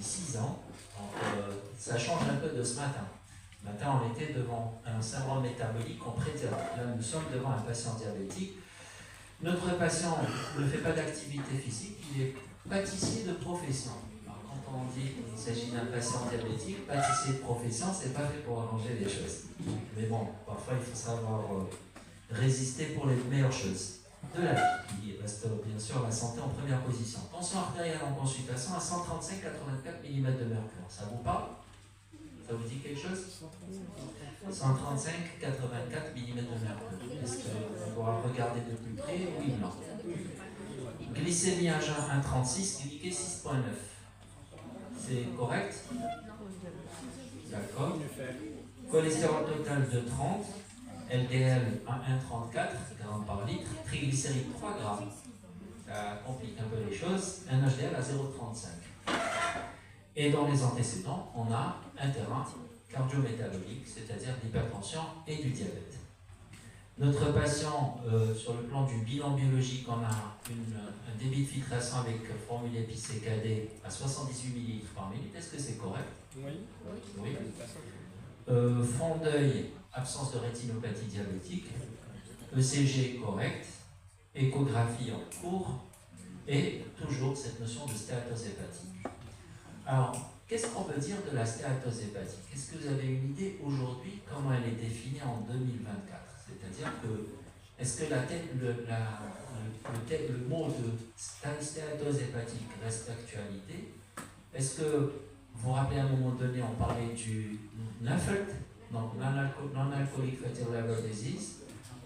6 ans. Donc, ça change un peu de ce matin. Ce matin, on était devant un syndrome métabolique qu'on prétend. Là, nous sommes devant un patient diabétique. Notre patient ne fait pas d'activité physique, il est pâtissier de profession. Alors, quand on dit qu'il s'agit d'un patient diabétique, pâtissier de profession, c'est pas fait pour arranger les choses. Mais bon, parfois, il faut savoir résister pour les meilleures choses de la vie, qui reste bien sûr la santé en première position. Tension artérielle en consultation à 135-84 mm de mercure. Ça vous parle? Ça vous dit quelque chose? 135-84 mm de mercure. Est-ce qu'on doit regarder de plus près? Oui, non. Glycémie à jeun 1,36, glyquée 6,9. C'est correct? D'accord. Cholestérol total de 30. LDL à 1,34 g par litre, triglycérides 3 grammes. Ça complique un peu les choses. Un HDL à 0,35. Et dans les antécédents, on a un terrain cardiométabolique, c'est-à-dire l'hypertension et du diabète. Notre patient, sur le plan du bilan biologique, on a un débit de filtration avec formule EPI-CKD à 78 ml par minute. Est-ce que c'est correct? Oui. Fond d'œil, absence de rétinopathie diabétique, ECG correct, échographie en cours, et toujours cette notion de stéatose hépatique. Alors, qu'est-ce qu'on peut dire de la stéatose hépatique? Est-ce que vous avez une idée aujourd'hui comment elle est définie en 2024? C'est-à-dire que, est-ce que le mot de stéatose hépatique reste d'actualité? Est-ce que vous vous rappelez à un moment donné, on parlait du NAFLD, donc non-alcoolic fatty liver disease,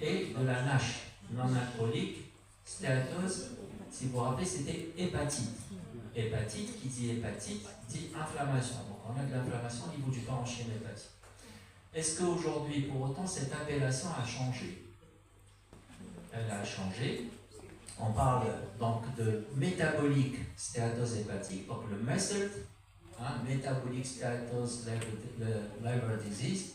et de la NASH, non-alcoolique stéatose. Si vous vous rappelez, c'était hépatite. Hépatite, qui dit hépatite, dit inflammation. Donc on a de l'inflammation au niveau du parenchyme hépatique. Est-ce qu'aujourd'hui, pour autant, cette appellation a changé? Elle a changé. On parle donc de métabolique stéatose hépatique, donc le MESLD, metabolic steatose liver disease,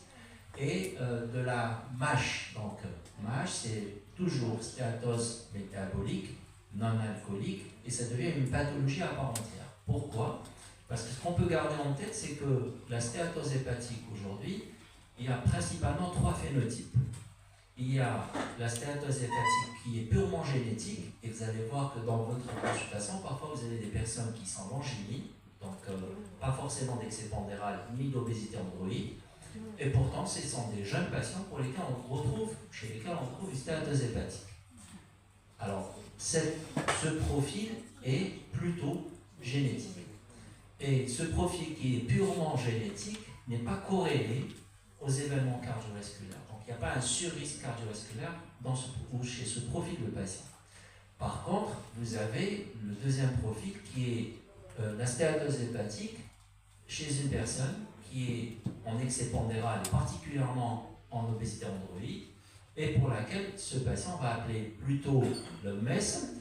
et de la MASH. Donc MASH, c'est toujours stéatose métabolique non alcoolique, et ça devient une pathologie à part entière. Pourquoi? Parce que ce qu'on peut garder en tête, c'est que la stéatose hépatique aujourd'hui, il y a principalement 3 phénotypes. Il y a la stéatose hépatique qui est purement génétique, et vous allez voir que dans votre consultation, parfois vous avez des personnes qui sont longiligne, donc pas forcément d'excès pondéral ni d'obésité androïde, et pourtant ce sont des jeunes patients chez lesquels on retrouve une stéatose hépatique. Alors, ce profil est plutôt génétique. Et ce profil qui est purement génétique n'est pas corrélé aux événements cardiovasculaires. Donc, il n'y a pas un surrisque cardiovasculaire chez ce profil de patient. Par contre, vous avez le deuxième profil qui est la stéatose hépatique chez une personne qui est en excès pondéral, particulièrement en obésité androïde, et pour laquelle ce patient va appeler plutôt le MES,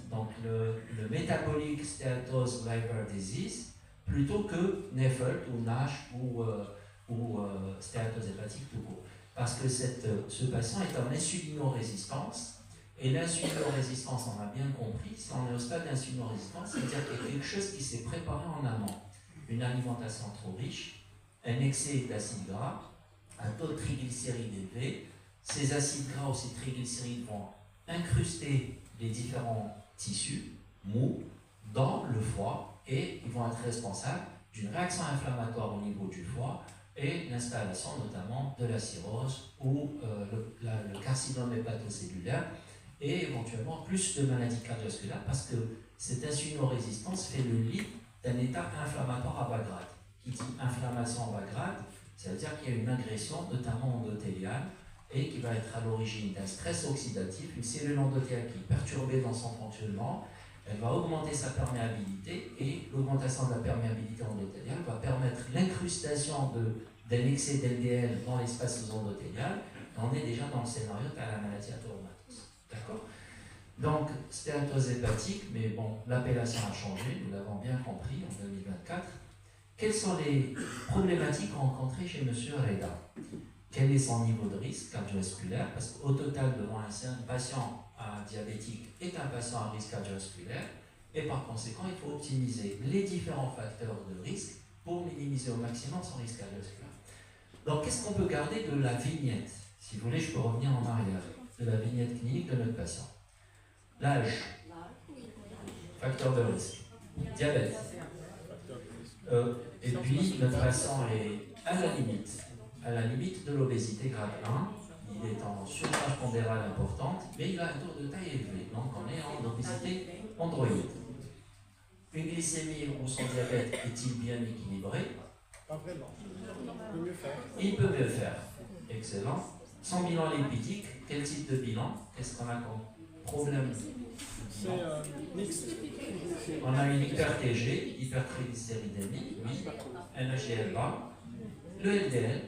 donc le Metabolic Steatose Liver Disease, plutôt que NAFLD ou NASH ou stéatose hépatique tout court. Parce que ce patient est en insulinorésistance, et l'insulinorésistance, on a bien compris, si on est au stade d'insulinorésistance, c'est-à-dire qu'il y a quelque chose qui s'est préparé en amont. Une alimentation trop riche, un excès d'acides gras, un taux de triglycérides élevé. Ces acides gras ou ces triglycérides vont incruster les différents tissus mous dans le foie et ils vont être responsables d'une réaction inflammatoire au niveau du foie et l'installation notamment de la cirrhose ou le carcinome hépatocellulaire et éventuellement plus de maladies cardiovasculaires parce que cette insulinorésistance fait le lit d'un état inflammatoire à bas grade. Qui dit inflammation à bas grade, ça veut dire qu'il y a une agression notamment endothéliale et qui va être à l'origine d'un stress oxydatif, une cellule endothéliale qui est perturbée dans son fonctionnement, elle va augmenter sa perméabilité et l'augmentation de la perméabilité endothéliale va permettre l'incrustation d'un excès d'LDL dans l'espace endothélial. On est déjà dans le scénario de la maladie athéromatose. D'accord? Donc, stéatose hépatique, mais bon, l'appellation a changé, nous l'avons bien compris en 2024. Quelles sont les problématiques rencontrées chez M. Reda? Quel est son niveau de risque cardiovasculaire? Parce qu'au total, devant un patient diabétique est un patient à risque cardiovasculaire, et par conséquent, il faut optimiser les différents facteurs de risque pour minimiser au maximum son risque cardiovasculaire. Donc, qu'est-ce qu'on peut garder de la vignette? Si vous voulez, je peux revenir en arrière, de la vignette clinique de notre patient. L'âge, facteur de risque, diabète. Et puis, notre patient est à la limite de l'obésité grade 1. Il est en surcharge pondérale importante, mais il a un taux de taille élevé. Donc, on est en obésité androïde. Une glycémie ou son diabète est-il bien équilibré? Pas vraiment. Il peut mieux faire. Il peut mieux faire. Excellent. Son bilan lipidique, quel type de bilan? Qu'est-ce qu'on a comme problème? C'est mixte. On a une hyper-TG, hypertriglycéridémie, oui, un HDL bas, le LDL.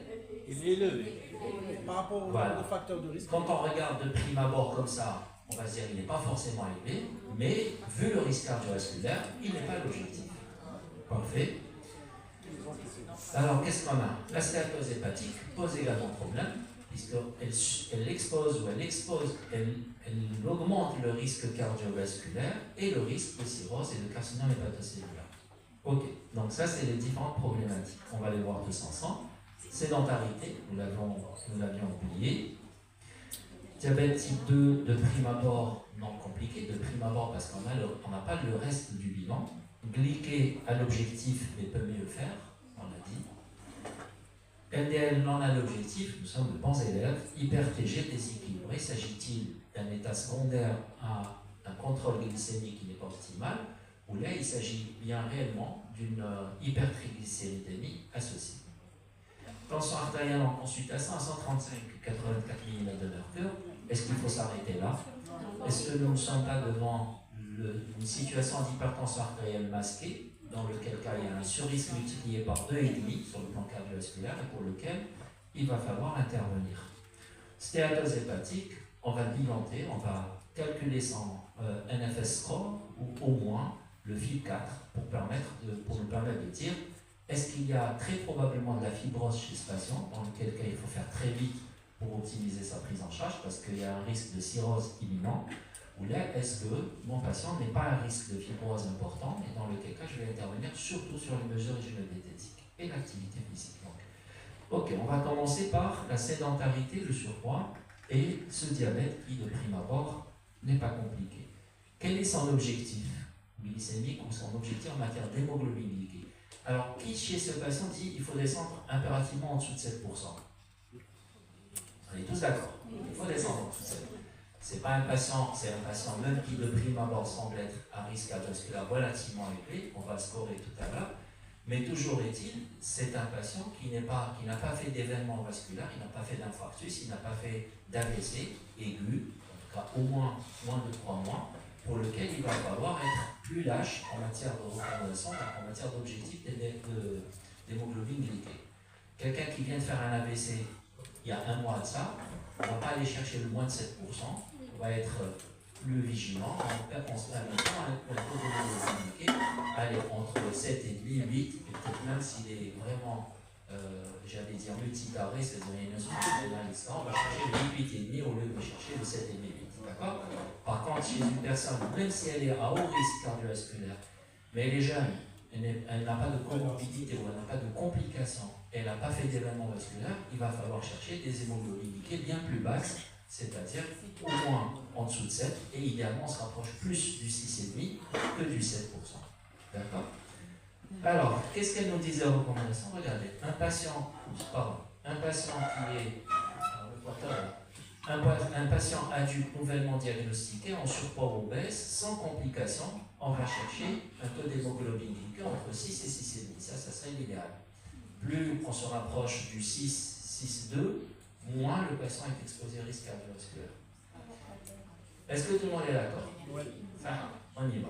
Il est élevé. Par rapport Voilà. aux facteurs de risque. Quand on regarde de prime abord comme ça, on va se dire qu'il n'est pas forcément élevé, mais vu le risque cardiovasculaire, il n'est pas l'objectif. Parfait. Alors, qu'est-ce qu'on a? La stéatose hépatique pose également problème, puisqu'elle augmente le risque cardiovasculaire et le risque de cirrhose et de carcinome hépatocellulaire. Ok, donc ça, c'est les différentes problématiques. On va les voir tous ensemble. Sédentarité, nous l'avions oublié. Diabète type 2 de prime abord, non compliqué, de prime abord parce qu'on n'a pas le reste du bilan. Glyqué à l'objectif, mais peut mieux faire, on l'a dit. LDL non à l'objectif, nous sommes de bons élèves. Hyper-TG déséquilibré, s'agit-il d'un état secondaire à un contrôle glycémique qui n'est pas optimal, ou là il s'agit bien réellement d'une hypertriglycéridémie associée. Tension artérielle en consultation à 135-84 mm de mercure. Est-ce qu'il faut s'arrêter là? Est-ce que nous ne sommes pas devant une situation d'hypertension artérielle masquée, dans lequel cas il y a un surrisque multiplié par 2,5 sur le plan cardiovasculaire et pour lequel il va falloir intervenir? Stéatose hépatique, on va bilanter, on va calculer son NFS score ou au moins le FIB4 pour nous permettre de dire est-ce qu'il y a très probablement de la fibrose chez ce patient, dans lequel cas il faut faire très vite pour optimiser sa prise en charge parce qu'il y a un risque de cirrhose imminent, ou là est-ce que mon patient n'est pas un risque de fibrose important et dans lequel cas je vais intervenir surtout sur les mesures hygiéno-diététiques et l'activité physique. Donc, ok, on va commencer par la sédentarité, le surpoids et ce diabète qui de prime abord n'est pas compliqué. Quel est son objectif glycémique ou son objectif en matière d'hémoglobine glycée? Alors, qui chez ce patient dit qu'il faut descendre impérativement en dessous de 7%? On est tous d'accord, il faut descendre en dessous de 7%. C'est un patient même qui de prime abord semble être à risque cardiovasculaire relativement élevé, on va le scorer tout à l'heure, mais toujours est-il, c'est un patient qui n'a pas fait d'événement vasculaire, il n'a pas fait d'infarctus, il n'a pas fait d'AVC aigu, en tout cas au moins de 3 mois, pour lequel il va falloir être plus lâche en matière de recommandation, en matière d'objectif d'hémoglobine glycée. Quelqu'un qui vient de faire un AVC il y a un mois de ça, on ne va pas aller chercher le moins de 7%, on va être plus vigilant, on se met un taux d'hémoglobine glycée, aller entre 7,5 et 8, et peut-être même s'il est vraiment, j'allais dire multitaré, c'est-à-dire une notion de l'histoire, on va chercher le 8,5 au lieu de chercher le 7,5. D'accord? Par contre, chez une personne, même si elle est à haut risque cardiovasculaire, mais elle est jeune, elle n'a pas de comorbidité ou elle n'a pas de complications, elle n'a pas fait d'événement vasculaire, il va falloir chercher des hémoglobines bien plus basses, c'est-à-dire au moins en dessous de 7, et idéalement on se rapproche plus du 6,5 que du 7%. D'accord? Alors, qu'est-ce qu'elle nous disait en recommandation? Regardez, un patient qui est un patient adulte nouvellement diagnostiqué en surpoids obèse, sans complications, on va chercher un taux d'hémoglobine glycée entre 6 et 6,5. Ça serait l'idéal. Plus on se rapproche du 6, 6,2, moins le patient est exposé au risque cardiovasculaire. Est-ce que tout le monde est d'accord? Oui. Enfin, on y va.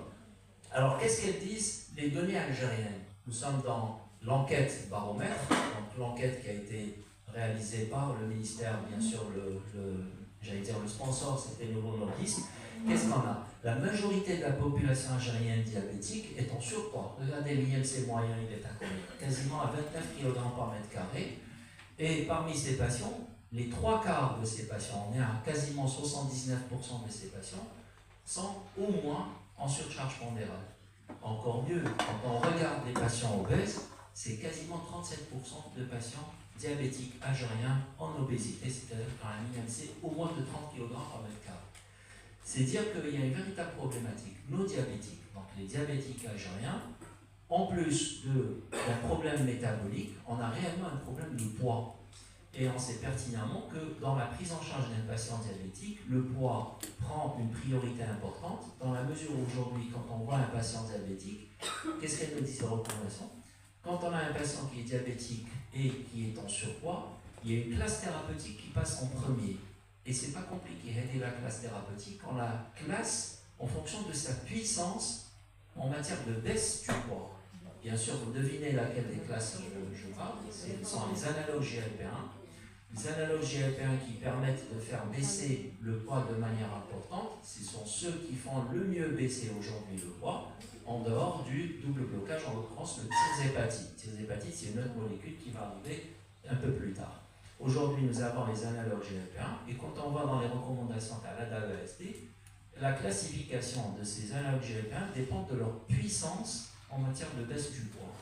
Alors, qu'est-ce qu'elles disent les données algériennes? Nous sommes dans l'enquête baromètre, donc l'enquête qui a été réalisé par le ministère, bien sûr, le sponsor, c'était Novo Nordisk. Qu'est-ce qu'on a? La majorité de la population algérienne diabétique est en surpoids. Regardez l'IMC moyen, il est à combien? Quasiment à 29 kg par mètre carré. Et parmi ces patients, les 3/4 de ces patients, on est à quasiment 79% de ces patients, sont au moins en surcharge pondérale. Encore mieux, quand on regarde les patients obèses, c'est quasiment 37% de patients diabétiques algériens en obésité, c'est-à-dire qui ont un IMC au moins de 30 kg par mètre carré. C'est dire qu'il y a une véritable problématique. Nos diabétiques, donc les diabétiques algériens, en plus d'un problème métabolique, on a réellement un problème de poids. Et on sait pertinemment que dans la prise en charge d'un patient diabétique, le poids prend une priorité importante dans la mesure où aujourd'hui, quand on voit un patient diabétique, qu'est-ce qu'elle nous dit ces recommandations? Quand on a un patient qui est diabétique et qui est en surpoids, il y a une classe thérapeutique qui passe en premier. Et c'est pas compliqué, aider la classe thérapeutique, on la classe en fonction de sa puissance en matière de baisse du poids. Bien sûr, vous devinez laquelle des classes je parle, ce sont les analogues GLP-1. Les analogues GLP-1 qui permettent de faire baisser le poids de manière importante, ce sont ceux qui font le mieux baisser aujourd'hui le poids, en dehors du double blocage, en l'occurrence le tirzépatide. Tirzépatide, c'est une autre molécule qui va arriver un peu plus tard. Aujourd'hui, nous avons les analogues GLP-1, et quand on voit dans les recommandations à l'ADA-ESD, la classification de ces analogues GLP-1 dépend de leur puissance en matière de baisse du poids.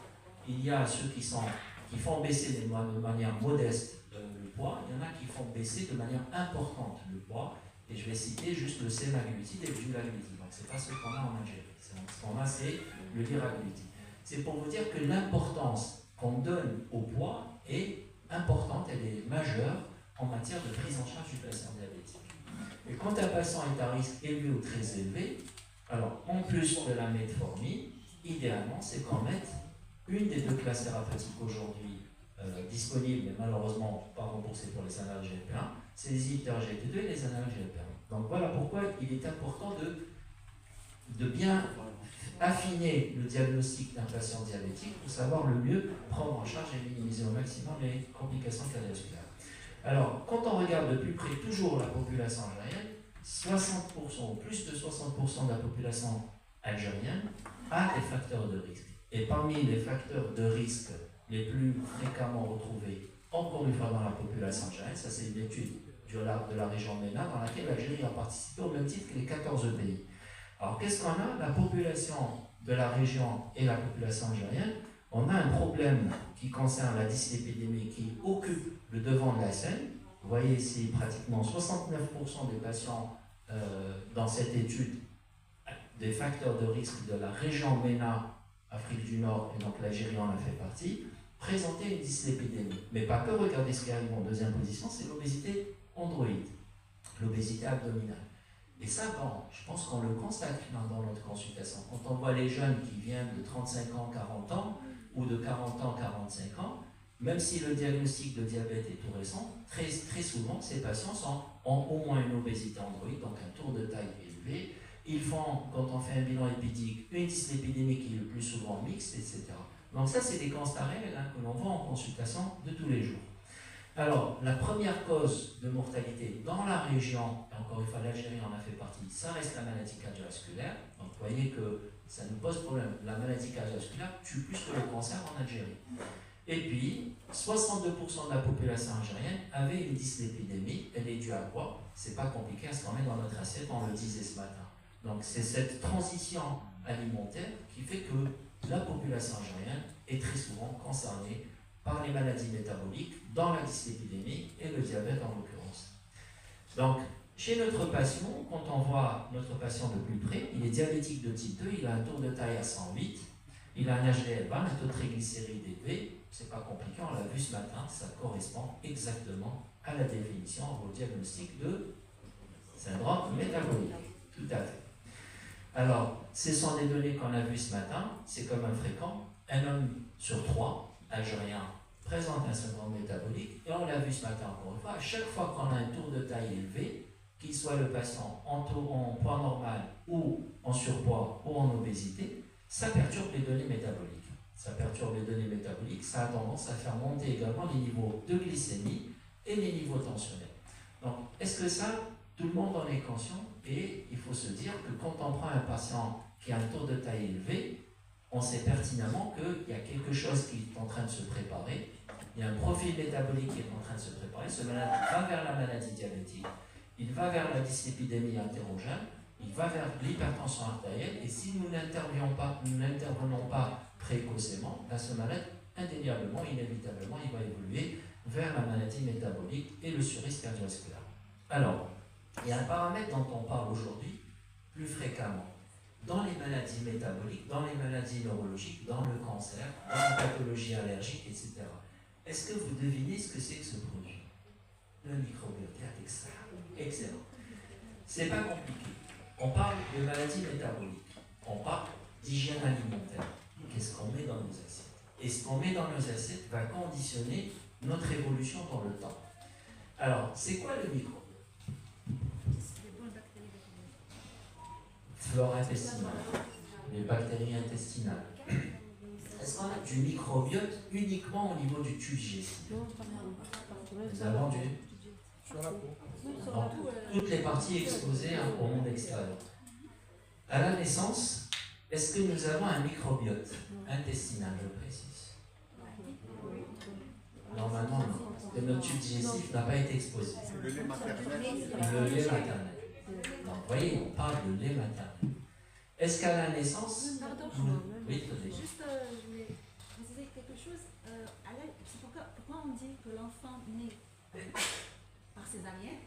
Il y a ceux qui font baisser de manière modeste le poids, il y en a qui font baisser de manière importante le poids, et je vais citer juste le sémaglutide et le dulaglutide. Donc c'est pas ce qu'on a en Algérie. Ce qu'on a, c'est le liraglutide. C'est pour vous dire que l'importance qu'on donne au poids est importante, elle est majeure en matière de prise en charge du patient diabétique. Et quand un patient est à risque élevé ou très élevé, alors en plus de la metformine, idéalement, c'est qu'on mette une des deux classes thérapeutiques aujourd'hui disponibles, mais malheureusement pas remboursées pour les analogues GLP-1, c'est les inhibiteurs GLP-2 et les analogues GLP-1. Donc voilà pourquoi il est important de bien affiner le diagnostic d'un patient diabétique pour savoir le mieux prendre en charge et minimiser au maximum les complications cardiovasculaires. Alors, quand on regarde de plus près toujours la population algérienne, 60% ou plus de 60% de la population algérienne a des facteurs de risque. Et parmi les facteurs de risque les plus fréquemment retrouvés, encore une fois dans la population algérienne, ça c'est une étude de la région MENA dans laquelle l'Algérie a participé au même titre que les 14 pays. Alors qu'est-ce qu'on a? La population de la région et la population algérienne, on a un problème qui concerne la dyslipidémie qui occupe le devant de la scène. Vous voyez ici pratiquement 69% des patients dans cette étude des facteurs de risque de la région MENA, Afrique du Nord, et donc l'Algérie en a fait partie, présentaient une dyslipidémie. Mais pas que, regardez ce qui arrive en deuxième position, c'est l'obésité androïde, l'obésité abdominale. Et ça, bon, je pense qu'on le constate dans notre consultation. Quand on voit les jeunes qui viennent de 35 ans, 40 ans, ou de 40 ans, 45 ans, même si le diagnostic de diabète est tout récent, très souvent, ces patients ont au moins une obésité androïde, donc un tour de taille élevé. Ils font, quand on fait un bilan épidique, une dyslipidémie qui est le plus souvent mixte, etc. Donc ça, c'est des constats réels que l'on voit en consultation de tous les jours. Alors, la première cause de mortalité dans la région, et encore une fois l'Algérie en a fait partie, ça reste la maladie cardiovasculaire. Donc vous voyez que ça nous pose problème. La maladie cardiovasculaire tue plus que le cancer en Algérie. Et puis, 62% de la population algérienne avait une dyslipidémie. Elle est due à quoi? C'est pas compliqué à ce qu'on met dans notre assiette, on le disait ce matin. Donc c'est cette transition alimentaire qui fait que la population algérienne est très souvent concernée par les maladies métaboliques, dans la dyslipidémie et le diabète en l'occurrence. Donc, chez notre patient, quand on voit notre patient de plus près, il est diabétique de type 2, il a un tour de taille à 108, il a un HDL bas, un taux de triglycérides élevé, c'est pas compliqué, on l'a vu ce matin, ça correspond exactement à la définition, au diagnostic de syndrome métabolique. Tout à fait. Alors, ce sont des données qu'on a vues ce matin, c'est quand même fréquent. Un homme sur 3 algérien présente un syndrome métabolique, et on l'a vu ce matin encore une fois, à chaque fois qu'on a un tour de taille élevé, qu'il soit le patient en poids normal ou en surpoids ou en obésité, ça perturbe les données métaboliques. Ça perturbe les données métaboliques, ça a tendance à faire monter également les niveaux de glycémie et les niveaux tensionnels. Donc, est-ce que ça, tout le monde en est conscient? Et il faut se dire que quand on prend un patient qui a un tour de taille élevé, on sait pertinemment qu'il y a quelque chose qui est en train de se préparer, il y a un profil métabolique qui est en train de se préparer, ce malade va vers la maladie diabétique, il va vers la dyslipidémie hétérogène, il va vers l'hypertension artérielle, et si nous n'intervenons pas précocement, ce malade indéniablement, inévitablement, il va évoluer vers la maladie métabolique et le surrisque cardiovasculaire. Alors, il y a un paramètre dont on parle aujourd'hui plus fréquemment. Dans les maladies métaboliques, dans les maladies neurologiques, dans le cancer, dans la pathologie allergique, etc. Est-ce que vous devinez ce que c'est que ce produit? Le microbiote extra. Excellent. C'est pas compliqué. On parle de maladies métaboliques. On parle d'hygiène alimentaire. Qu'est-ce qu'on met dans nos assiettes? Et ce qu'on met dans nos assiettes va conditionner notre évolution dans le temps. Alors, c'est quoi le microbiote? Flore intestinale, les bactéries intestinales. Est-ce qu'on a du microbiote uniquement au niveau du tube digestif? Nous avons Sur la peau. donc, toutes les parties exposées au monde extérieur. À la naissance, est-ce que nous avons un microbiote intestinal, je précise? Normalement, non. Parce que notre tube digestif n'a pas été exposé. Le lait maternel. Le lait maternel. Donc, vous voyez, on parle de lait maternel. Est-ce qu'à la naissance... Pardon, Oui, très bien. juste, je voulais préciser quelque chose. C'est pourquoi on dit que l'enfant naît par césarienne.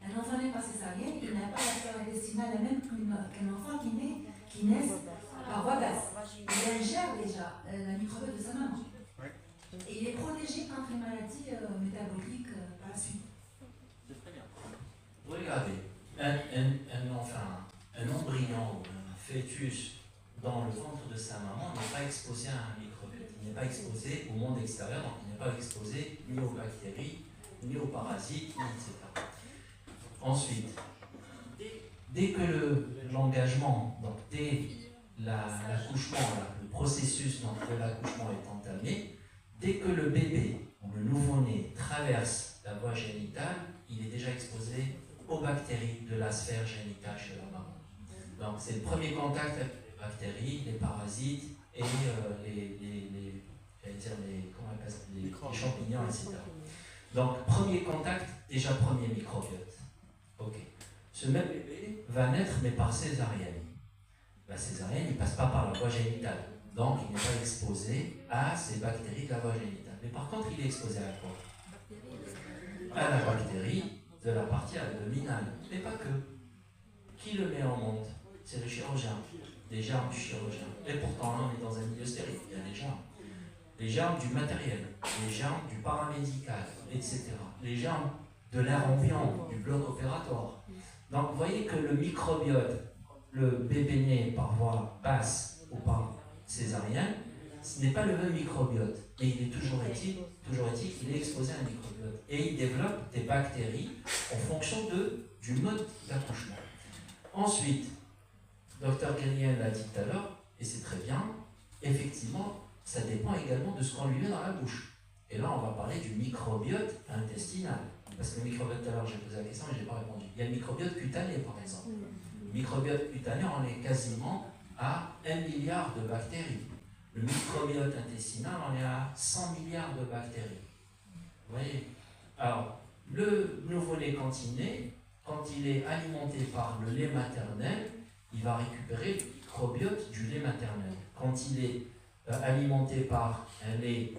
Un enfant né par césarienne, il n'a pas la flore intestinale la même qu'un enfant qui naît par voie basse. Il ingère déjà la microbiote de sa maman. Ouais. Et il est protégé contre les maladies métaboliques par la suite. C'est très bien. Regardez, un embryon ou un fœtus dans le ventre de sa maman n'est pas exposé à un microbiote. Il n'est pas exposé au monde extérieur, donc il n'est pas exposé ni aux bactéries, ni aux parasites, etc. Ensuite, dès que l'engagement, donc dès l'accouchement, le processus de l'accouchement est entamé, dès que le bébé ou le nouveau-né traverse la voie génitale, il est déjà exposé aux bactéries de la sphère génitale chez la maman. Donc c'est le premier contact avec les bactéries, les parasites et les champignons, etc. Donc premier contact, déjà premier microbiote. Ok. Ce même bébé va naître mais par césarienne. La césarienne, il ne passe pas par la voie génitale. Donc il n'est pas exposé à ces bactéries de la voie génitale. Mais par contre, il est exposé à quoi? À la bactérie de la partie abdominale. Mais pas que. Qui le met en monde? C'est le chirurgien. Les germes du chirurgien. Et pourtant, là, on est dans un milieu stérile. Il y a des germes. Les germes du matériel, les germes du paramédical, etc. Les germes de l'air ambiant, du bloc opératoire. Donc, vous voyez que le microbiote, le bébé né par voie basse ou par césarienne, ce n'est pas le même microbiote. Et il est toujours est-il qu'il est exposé à un microbiote. Et il développe des bactéries en fonction du mode d'accouchement. Ensuite, Dr Guériel l'a dit tout à l'heure, et c'est très bien, effectivement, ça dépend également de ce qu'on lui met dans la bouche. Et là, on va parler du microbiote intestinal. Parce que le microbiote, tout à l'heure, j'ai posé la question et je n'ai pas répondu. Il y a le microbiote cutané, par exemple. Le microbiote cutané, on est quasiment à 1 milliard de bactéries. Le microbiote intestinal, on est à 100 milliards de bactéries. Vous voyez? Alors, le nouveau-né, quand il est alimenté par le lait maternel, il va récupérer le microbiote du lait maternel. Quand il est alimenté par un lait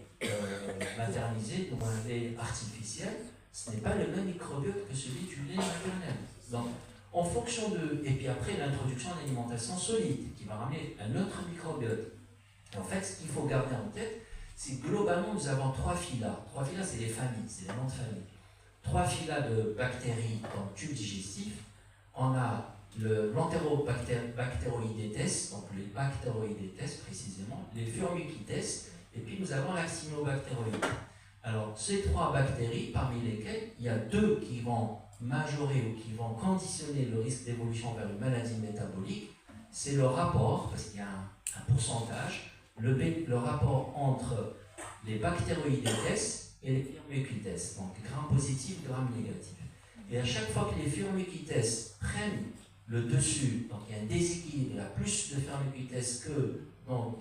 maternisé, donc un lait artificiel, ce n'est pas le même microbiote que celui du lait maternel. Donc, en fonction de... Et puis après, l'introduction d'alimentation solide, qui va ramener un autre microbiote. Et en fait, ce qu'il faut garder en tête, c'est que globalement, nous avons 3 phyla. 3 phyla, c'est les familles, c'est les noms de famille. 3 phyla de bactéries dans le tube digestif. On a l'entérobactéroïdétes, donc les bactéroïdétes précisément, les firmicutes, et puis nous avons l'actinobactéroïde. Alors, ces 3 bactéries, parmi lesquelles il y a 2 qui vont majorer ou qui vont conditionner le risque d'évolution vers une maladie métabolique, c'est le rapport, parce qu'il y a un pourcentage, le rapport entre les bactéroïdétes et les firmicutes, donc gram positif, gram négatif. Et à chaque fois que les firmicutes prennent le dessus, donc il y a un déséquilibre, il y a plus de firmicutes que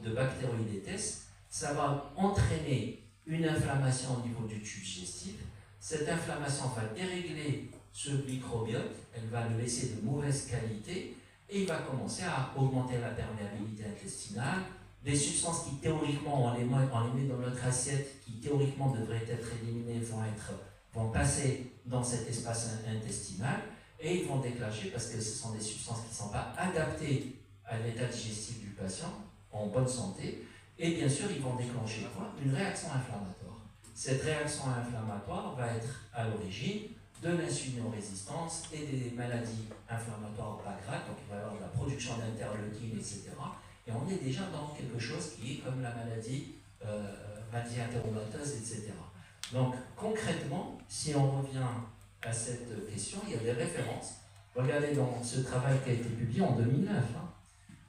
de bactéroïdétes, ça va entraîner une inflammation au niveau du tube digestif. Cette inflammation va dérégler ce microbiote, elle va le laisser de mauvaise qualité et il va commencer à augmenter la perméabilité intestinale, des substances qui théoriquement, on les met dans notre assiette, qui théoriquement devraient être éliminées, vont passer dans cet espace intestinal et ils vont déclencher, parce que ce sont des substances qui ne sont pas adaptées à l'état digestif du patient, en bonne santé, et bien sûr, ils vont déclencher quoi? Une réaction inflammatoire. Cette réaction inflammatoire va être à l'origine de l'insulinorésistance et des maladies inflammatoires pas graves, donc il va y avoir de la production d'interleukines, etc. Et on est déjà dans quelque chose qui est comme la maladie entéromatoseuse, etc. Donc concrètement, si on revient à cette question, il y a des références. Regardez dans ce travail qui a été publié en 2009.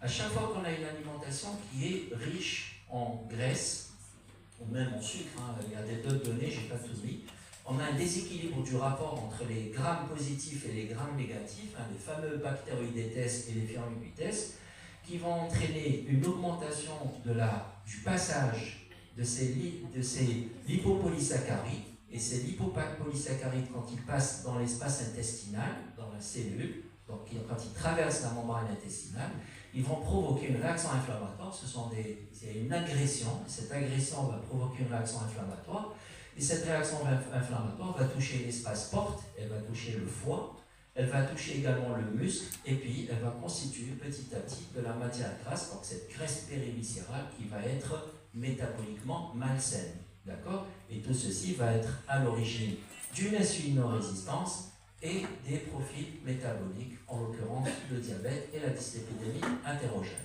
À chaque fois qu'on a une alimentation qui est riche en graisse, ou même en sucre, il y a d'autres données, je n'ai pas tout mis, on a un déséquilibre du rapport entre les grammes positifs et les grammes négatifs, les fameux bactéroïdétes et les firmicutes, qui vont entraîner une augmentation du passage de ces lipopolysaccharides. Et ces lipopolysaccharides, quand ils passent dans l'espace intestinal, dans la cellule, donc quand ils traversent la membrane intestinale, ils vont provoquer une réaction inflammatoire. C'est une agression. Cette agression va provoquer une réaction inflammatoire. Et cette réaction inflammatoire va toucher l'espace porte, elle va toucher le foie, elle va toucher également le muscle, et puis elle va constituer petit à petit de la matière grasse, donc cette graisse périviscérale qui va être métaboliquement malsaine. D'accord? Et tout ceci va être à l'origine d'une insulinorésistance et des profils métaboliques, en l'occurrence le diabète et la dyslipidémie hétérogène.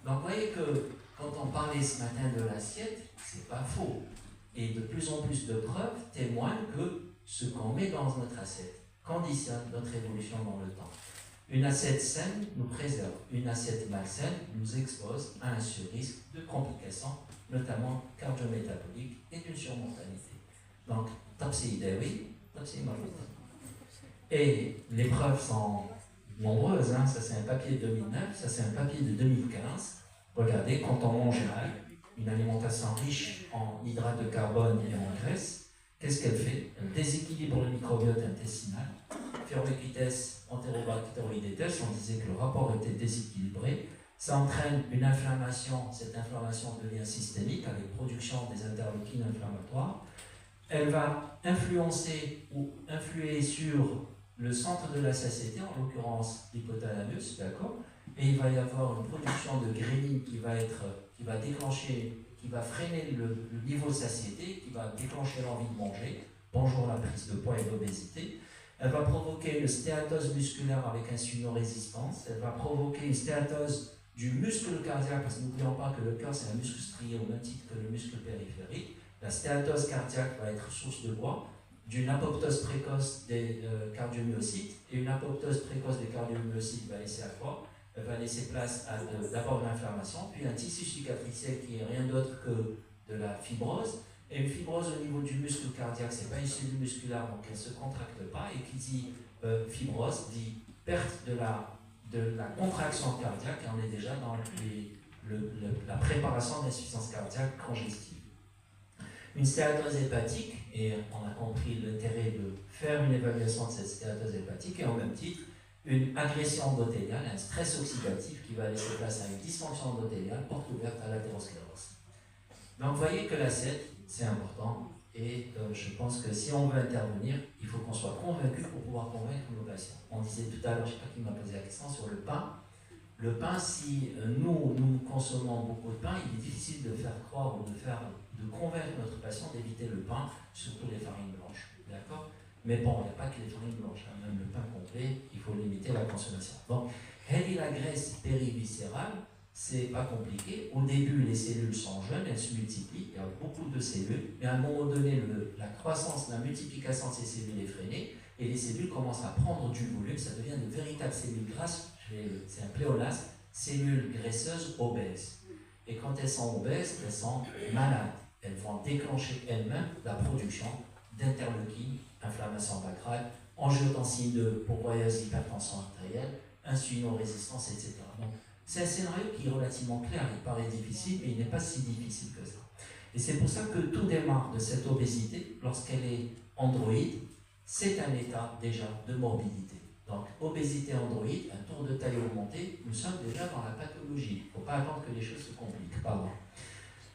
Donc vous voyez que quand on parlait ce matin de l'assiette, c'est pas faux. Et de plus en plus de preuves témoignent que ce qu'on met dans notre assiette conditionne notre évolution dans le temps. Une assiette saine nous préserve, une assiette malsaine nous expose à un surrisque de complications, notamment cardiométaboliques et d'une surmortalité. Donc, topsy-daily, topsy-mortalité. Et les preuves sont nombreuses, ça c'est un papier de 2009, ça c'est un papier de 2015. Regardez, quand on mange mal, une alimentation riche en hydrates de carbone et en graisse, qu'est-ce qu'elle fait? Elle déséquilibre le microbiote intestinal. Firmicutes, entérobactéroïdétes, on disait que le rapport était déséquilibré. Ça entraîne une inflammation, cette inflammation devient systémique avec production des interleukines inflammatoires. Elle va influencer ou influer sur le centre de la satiété, en l'occurrence l'hypothalamus, d'accord? Et il va y avoir une production de ghrelines qui va déclencher, qui va freiner le niveau de satiété, qui va déclencher l'envie de manger. Bonjour la prise de poids et l'obésité. Elle va provoquer une stéatose musculaire avec insulinorésistance. Elle va provoquer une stéatose du muscle cardiaque, parce que n'oublions pas que le cœur c'est un muscle strié au même titre que le muscle périphérique. La stéatose cardiaque va être source de quoi? D'une apoptose précoce des cardiomyocytes. Et une apoptose précoce des cardiomyocytes va laisser à quoi? Elle va laisser place à d'abord l'inflammation, puis un tissu cicatriciel qui n'est rien d'autre que de la fibrose. Et une fibrose au niveau du muscle cardiaque, ce n'est pas une cellule musculaire, donc elle ne se contracte pas. Et qui dit fibrose dit perte de la contraction cardiaque, et on est déjà dans la préparation d'insuffisance cardiaque congestive. Une stéatose hépatique, et on a compris l'intérêt de faire une évaluation de cette stéatose hépatique, et en même titre, une agression endothéliale, un stress oxydatif qui va laisser place à une dysfonction endothéliale, porte ouverte à l'athérosclérose. Donc vous voyez que l'assiette, c'est important, et je pense que si on veut intervenir, il faut qu'on soit convaincu pour pouvoir convaincre nos patients. On disait tout à l'heure, je ne sais pas qui m'a posé la question, sur le pain. Le pain, si nous consommons beaucoup de pain, il est difficile de faire croire ou de convaincre notre patient d'éviter le pain, surtout les farines blanches. D'accord? Mais bon, il n'y a pas que les farines blanches, même le pain complet, il faut limiter la consommation. Donc, la graisse périviscérale, c'est pas compliqué. Au début, les cellules sont jeunes, elles se multiplient, il y a beaucoup de cellules, mais à un moment donné, la croissance, la multiplication de ces cellules est freinée, et les cellules commencent à prendre du volume, ça devient de véritables cellules grasses, c'est un pléonasme, cellules graisseuses obèses. Et quand elles sont obèses, elles sont malades. Elles vont déclencher elles-mêmes la production d'interleukines, inflammation bacrale, angiotensine 2, pourvoyeuse d'hypertension artérielle, insulinorésistance, etc. Donc, c'est un scénario qui est relativement clair, il paraît difficile, mais il n'est pas si difficile que ça. Et c'est pour ça que tout démarre de cette obésité, lorsqu'elle est androïde, c'est un état déjà de morbidité. Donc, obésité androïde, un tour de taille augmenté, nous sommes déjà dans la pathologie. Il ne faut pas attendre que les choses se compliquent. Pardon.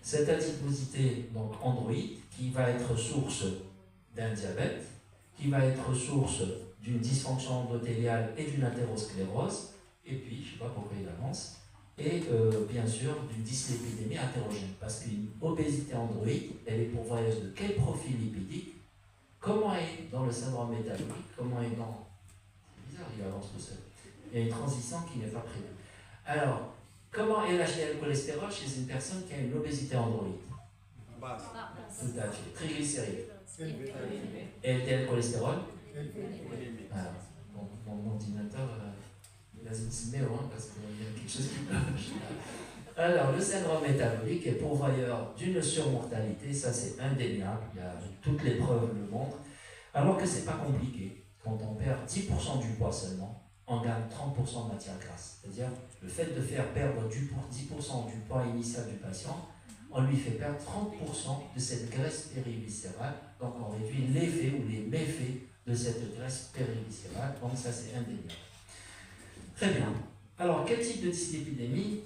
Cette adiposité donc androïde, qui va être source d'un diabète, qui va être source d'une dysfonction endothéliale et d'une athérosclérose, et puis, je ne sais pas pourquoi il avance, et bien sûr d'une dyslipidémie hétérogène. Parce qu'une obésité androïde, elle est pourvoyeuse de quel profil lipidique? Comment est dans le syndrome métabolique? Comment est dans... C'est bizarre, il avance tout seul. Il y a une transition qui n'est pas prévue. Alors, comment est l'HDL cholestérol chez une personne qui a une obésité androïde? Base. Tout à fait. Triglycérides. Élevé. LDL cholestérol? Élevé. Alors, mon ordinateur, il a une numéro, parce qu'il y a quelque chose qui cloche. Alors, le syndrome métabolique est pourvoyeur d'une surmortalité, ça c'est indéniable, il y a, toutes les preuves le montrent, alors que c'est pas compliqué. Quand on perd 10% du poids seulement, on gagne 30% de matière grasse. C'est-à-dire, le fait de faire perdre 10% du poids initial du patient, on lui fait perdre 30% de cette graisse périviscérale, donc on réduit l'effet ou les méfaits de cette graisse périviscérale, donc ça c'est indéniable. Très bien. Alors, quel type de dyslipidémie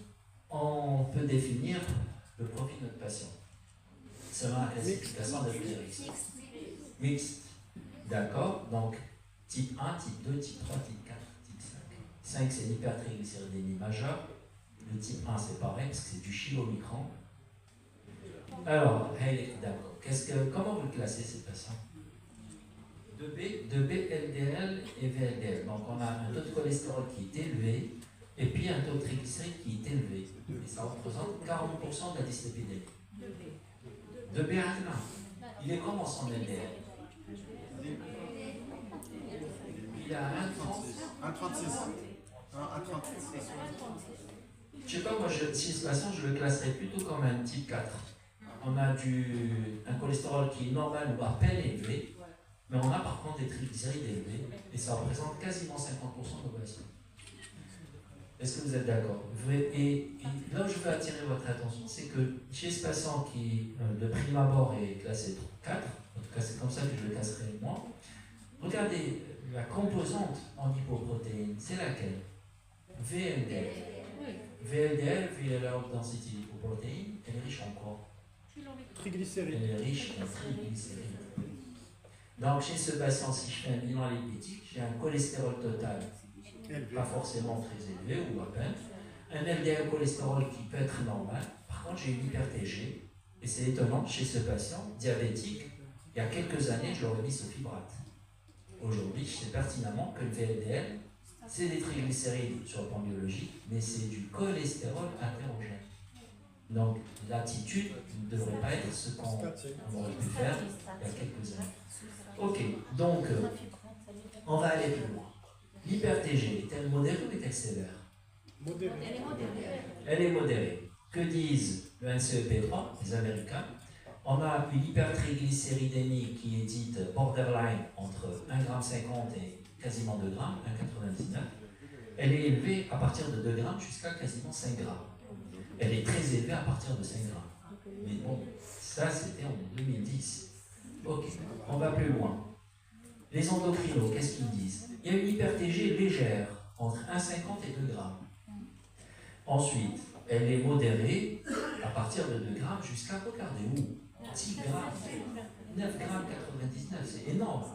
on peut définir le profil de notre patient selon la classification de Frédéric? Mixte. D'accord. Donc, type 1, type 2, type 3, type 4, type 5. 5, c'est l'hypertriglycéridémie majeure. Le type 1, c'est pareil, parce que c'est du chylomicron. Alors, d'accord. Comment vous le classez, ces patients? 2B, LDL et VLDL. Donc, on a un taux de cholestérol qui est élevé, et puis un taux de triglycérides qui est élevé. Et ça représente 40% de la dyslipidémie. 2B maintenant. Il est comment son LDL? Il a 1,30. 1,36. 1,36. Je sais pas, moi, si de toute façon, je le classerais plutôt comme un type 4. On a un cholestérol qui est normal ou à peine élevé, mais on a par contre des triglycérides élevés, et ça représente quasiment 50% de nos patients. Est-ce que vous êtes d'accord? Et là où je veux attirer votre attention, c'est que chez ce patient qui, de prime abord, est classé 4, en tout cas c'est comme ça que je le classerai moi, regardez la composante en lipoprotéines, c'est laquelle? VLDL. VLDL, VLDL density lipoprotéine, elle est riche en quoi? Triglycérides. Elle est riche en triglycérides. Donc chez ce patient, si je fais un bilan lipidique, j'ai un cholestérol total Élevé. pas forcément très élevé ou à peine, un LDL cholestérol qui peut être normal. Par contre, j'ai une hyper-TG, et c'est étonnant, chez ce patient diabétique, il y a quelques années, je l'aurais mis sous fibrate. Aujourd'hui, je sais pertinemment que le VLDL, c'est des triglycérides sur le plan biologique, mais c'est du cholestérol hétérogène. Donc, l'attitude ne devrait pas être ce qu'on aurait pu faire il y a quelques années. Ok, donc, on va aller plus loin. L'hyper-TG, est-elle modérée ou est-elle sévère? Modéré. Elle est modérée. Que disent le NCEP3, les Américains? On a une hypertriglycéridémie qui est dite borderline entre 1,50 g et quasiment 2 g, 1,99 g. Elle est élevée à partir de 2 g jusqu'à quasiment 5 g. Elle est très élevée à partir de 5 g. Mais bon, ça c'était en 2010. Ok, on va plus loin. Les endocrinos, qu'est-ce qu'ils disent? Il y a une hyper-TG légère, entre 1,50 et 2 g. Ensuite, elle est modérée à partir de 2 g jusqu'à, regardez où? 10 g, 9 g 99, c'est énorme.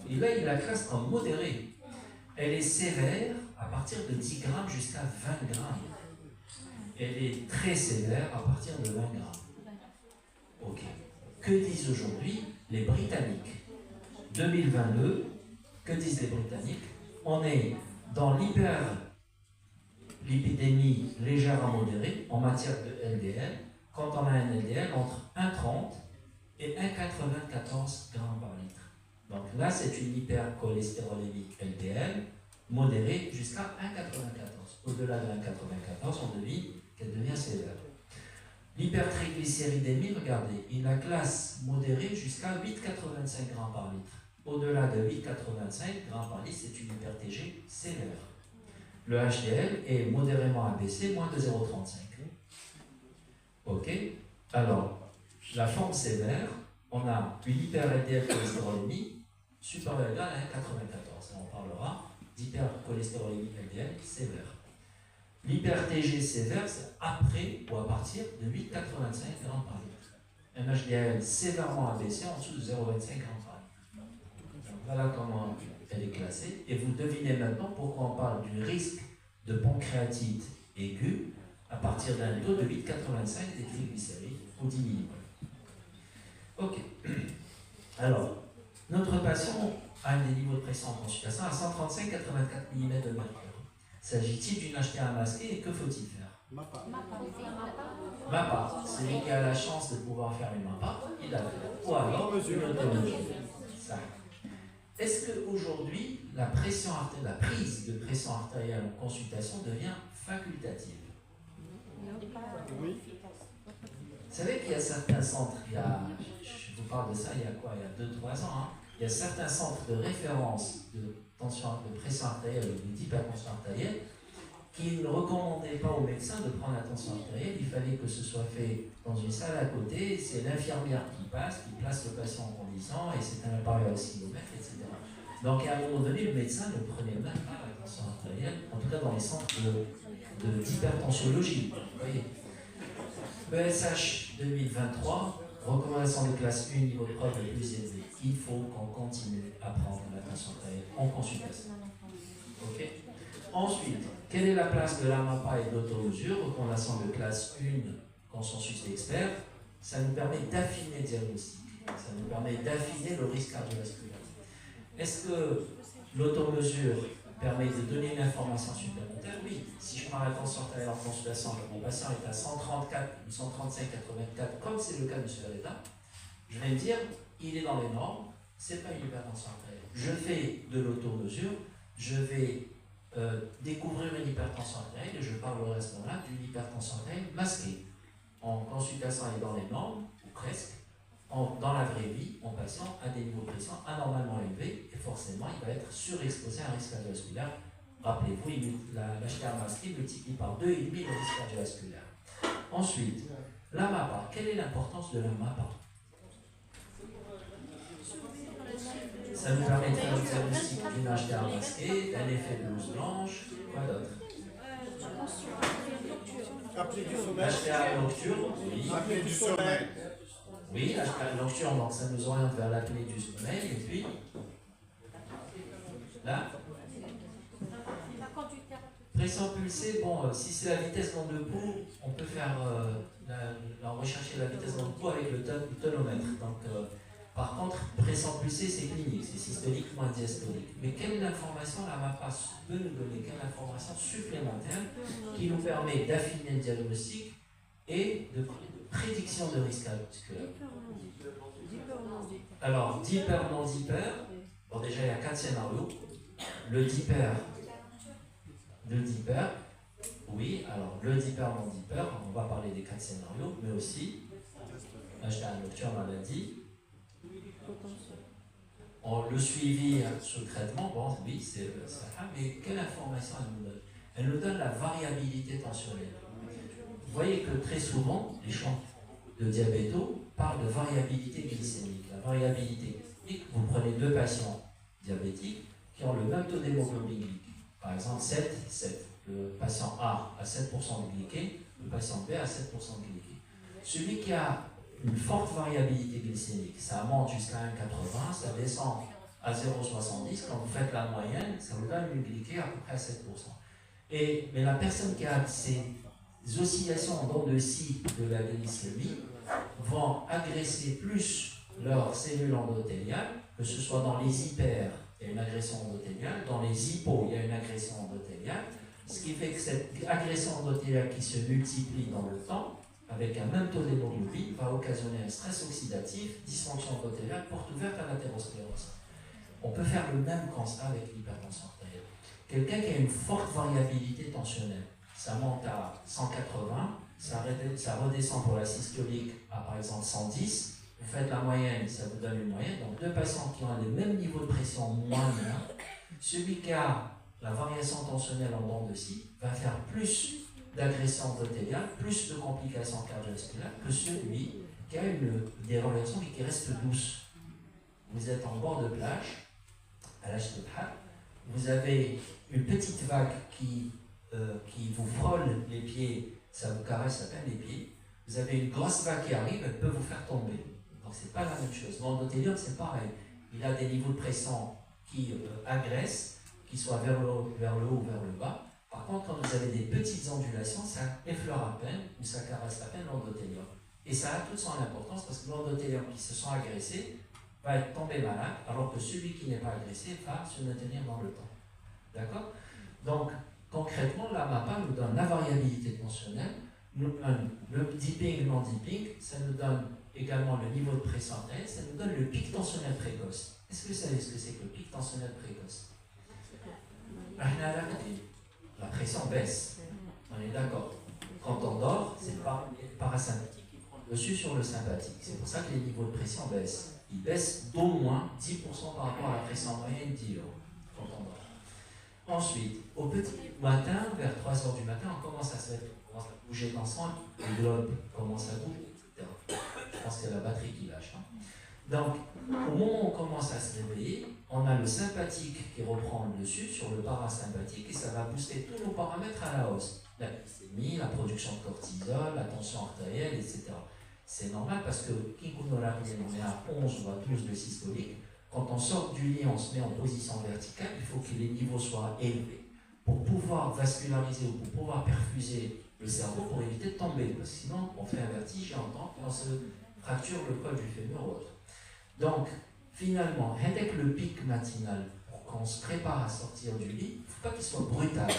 Et là, il la classe comme modérée. Elle est sévère à partir de 10 g jusqu'à 20 g. Elle est très sévère à partir de 20 g. Ok. Que disent aujourd'hui les Britanniques? 2022, que disent les Britanniques? On est dans l'hyperlipidémie légère à modérée en matière de LDL, quand on a un LDL entre 1,30 et 1,94 g par litre. Donc là, c'est une hypercholestérolémie LDL modérée jusqu'à 1,94. Au-delà de 1,94, on devine qu'elle devient sévère. L'hypertriglycéridémie, regardez, il la classe modérée jusqu'à 8,85 g par litre. Au-delà de 8,85 g par litre, c'est une hyper-TG sévère. Le HDL est modérément abaissé, moins de 0,35. Ok? Alors, la forme sévère, on a une hyper-LDL cholestérolémie supérieure à 1,94. On parlera d'hypercholestérolémie LDL sévère. L'hyper-TG sévère, c'est après ou à partir de 8,85 grammes par litre. Un HDL sévèrement abaissé en dessous de 0,25 grammes par litre. Donc voilà comment elle est classée. Et vous devinez maintenant pourquoi on parle du risque de pancréatite aiguë à partir d'un taux de 8,85 des triglycérides ou 10 millimoles. Ok. Alors, notre patient a des niveaux de pression en consultation à 135-84 mm de mercure. S'agit-il d'une HTA masquée et que faut-il faire? MAPA. MAPA. Celui qui a la chance de pouvoir faire une MAPA, il a fait. Ou alors une automesure. Ça. Est-ce qu'aujourd'hui, la prise de pression artérielle en consultation devient facultative? Oui. Vous savez qu'il y a certains centres, je vous parle de ça il y a quoi? Il y a 2-3 ans, hein, il y a certains centres de référence de pression artérielle ou d'hypertension artérielle qui ne recommandaient pas aux médecins de prendre la tension artérielle. Il fallait que ce soit fait dans une salle à côté, c'est l'infirmière qui passe, qui place le patient en condition, et c'est un appareil à oscillomètre, etc. Donc à un moment donné, le médecin ne prenait même pas la tension artérielle, en tout cas dans les centres d'hypertensiologie. Vous voyez. ESH 2023, recommandation de classe 1, niveau de preuve le plus élevé. Il faut qu'on continue à prendre la tension artérielle en consultation. Ok. Ensuite, quelle est la place de la MAPA et de l'automesure? Recommandation de classe 1, consensus d'experts. Ça nous permet d'affiner le diagnostic. Ça nous permet d'affiner le risque cardiovasculaire. Est-ce que l'automesure permet de donner une information supplémentaire? Oui. Si je prends la tension artérielle en consultation, que mon patient est à 134 ou 135-84, comme c'est le cas de ce Veretta, je vais me dire, il est dans les normes, c'est pas une hypertension artérielle. Je fais de l'automesure, je vais découvrir une hypertension artérielle et je parlerai à ce moment-là d'une hypertension artérielle masquée. En consultation, elle est dans les normes, ou presque. Dans la vraie vie, mon patient a des niveaux de pression anormalement élevés et forcément, il va être surexposé à un risque cardiovasculaire. Rappelez-vous, la HTA masquée multiplie par 2,5 le risque cardiovasculaire. Ensuite, la MAPA. Quelle est l'importance de la MAPA? Ça nous permet de faire le diagnostic d'une HTA masquée, d'un effet de blouse blanche, quoi d'autre? Apnée du sommeil. HTA nocturne, oui. Apnée du sommeil. Oui, HTA nocturne, donc ça nous oriente vers l'apnée du sommeil, et puis là, pression pulsée, bon, si c'est la vitesse dans le pouls, on peut faire rechercher la vitesse dans le pouls avec le tonomètre. Donc, par contre, pression pulsée, c'est clinique, c'est systolique moins diastolique. Mais quelle information la MAPA peut nous donner? Quelle information supplémentaire qui nous permet d'affiner le diagnostic et de prédiction de risque cardiovasculaire? Alors, d'hyper, non d'hyper, bon déjà il y a 4 scénarios. Le d'hyper, oui, alors le d'hyper, non d'hyper, on va parler des 4 scénarios, mais aussi, HTA nocturne, on l'a dit. Le suivi sous traitement, bon, oui, c'est ça, mais quelle information elle nous donne? Elle nous donne la variabilité tensionnelle. Vous voyez que très souvent, les champs de diabéto parlent de variabilité glycémique. La variabilité glycémique, vous prenez 2 patients diabétiques qui ont le même taux d'hémoglobine glycée. Par exemple, 7. Le patient A a 7% de glyquée, le patient B a 7% de glyquée. Celui qui a une forte variabilité glycémique, ça monte jusqu'à 1,80, ça descend à 0,70. Quand vous faites la moyenne, ça vous donne une glyquée à peu près à 7%. Mais la personne qui a ces oscillations en dents de scie de la glycémie vont agresser plus leurs cellules endothéliales, que ce soit dans les hyper, il y a une agression endothéliale, dans les hypos, il y a une agression endothéliale, ce qui fait que cette agression endothéliale qui se multiplie dans le temps, avec un même taux d'hémoglobine, va occasionner un stress oxydatif, dysfonction endothéliale, porte ouverte à l'athérosclérose. On peut faire le même constat avec l'hypertension artérielle. Quelqu'un qui a une forte variabilité tensionnelle, ça monte à 180, ça redescend pour la systolique à par exemple 110, vous faites la moyenne, ça vous donne une moyenne, donc 2 patients qui ont les mêmes niveaux de pression moins bien, celui qui a la variation tensionnelle en dents de scie va faire plus d'agression endothéliale, plus de complications cardiovasculaires que celui qui a des relations qui restent douces. Vous êtes en bord de plage, à l'âge de Bhar, vous avez une petite vague qui vous frôle les pieds, ça vous caresse à peine les pieds. Vous avez une grosse vague qui arrive, elle peut vous faire tomber. Donc c'est pas la même chose. L'endothélium, c'est pareil. Il a des niveaux de pression qui agressent, qui soient vers le haut ou vers le bas. Par contre, quand vous avez des petites ondulations, ça effleure à peine ou ça caresse à peine l'endothélium. Et ça a toute son importance parce que l'endothélium qui se sent agressé va être tombé malade, alors que celui qui n'est pas agressé va se maintenir dans le temps. D'accord? Donc, concrètement, la MAPA nous donne la variabilité tensionnelle, nous donne le dipping, non-dipping, ça nous donne également le niveau de pression artérielle, ça nous donne le pic tensionnel précoce. Est-ce que vous savez ce que c'est que le pic tensionnel précoce? La pression baisse, on est d'accord. Quand on dort, c'est le parasympathique qui prend le dessus sur le sympathique. C'est pour ça que les niveaux de pression baissent. Ils baissent d'au moins 10% par rapport à la pression moyenne d'IO quand on dort. Ensuite, au petit matin, vers 3 h du matin, on commence à bouger dans le sang, le globe commence à bouger, etc. Je pense que c'est la batterie qui lâche. Donc, au moment où on commence à se réveiller, on a le sympathique qui reprend le dessus sur le parasympathique et ça va booster tous nos paramètres à la hausse. La glycémie, la production de cortisol, la tension artérielle, etc. C'est normal parce que on est à 11 ou à 12 de systolique. Quand on sort du lit, on se met en position verticale, il faut que les niveaux soient élevés pour pouvoir vasculariser ou pour pouvoir perfuser le cerveau pour éviter de tomber. Parce que sinon, on fait un vertige et on se fracture le col du fémur ou autre. Donc, finalement, avec le pic matinal, pour qu'on se prépare à sortir du lit, il ne faut pas qu'il soit brutal.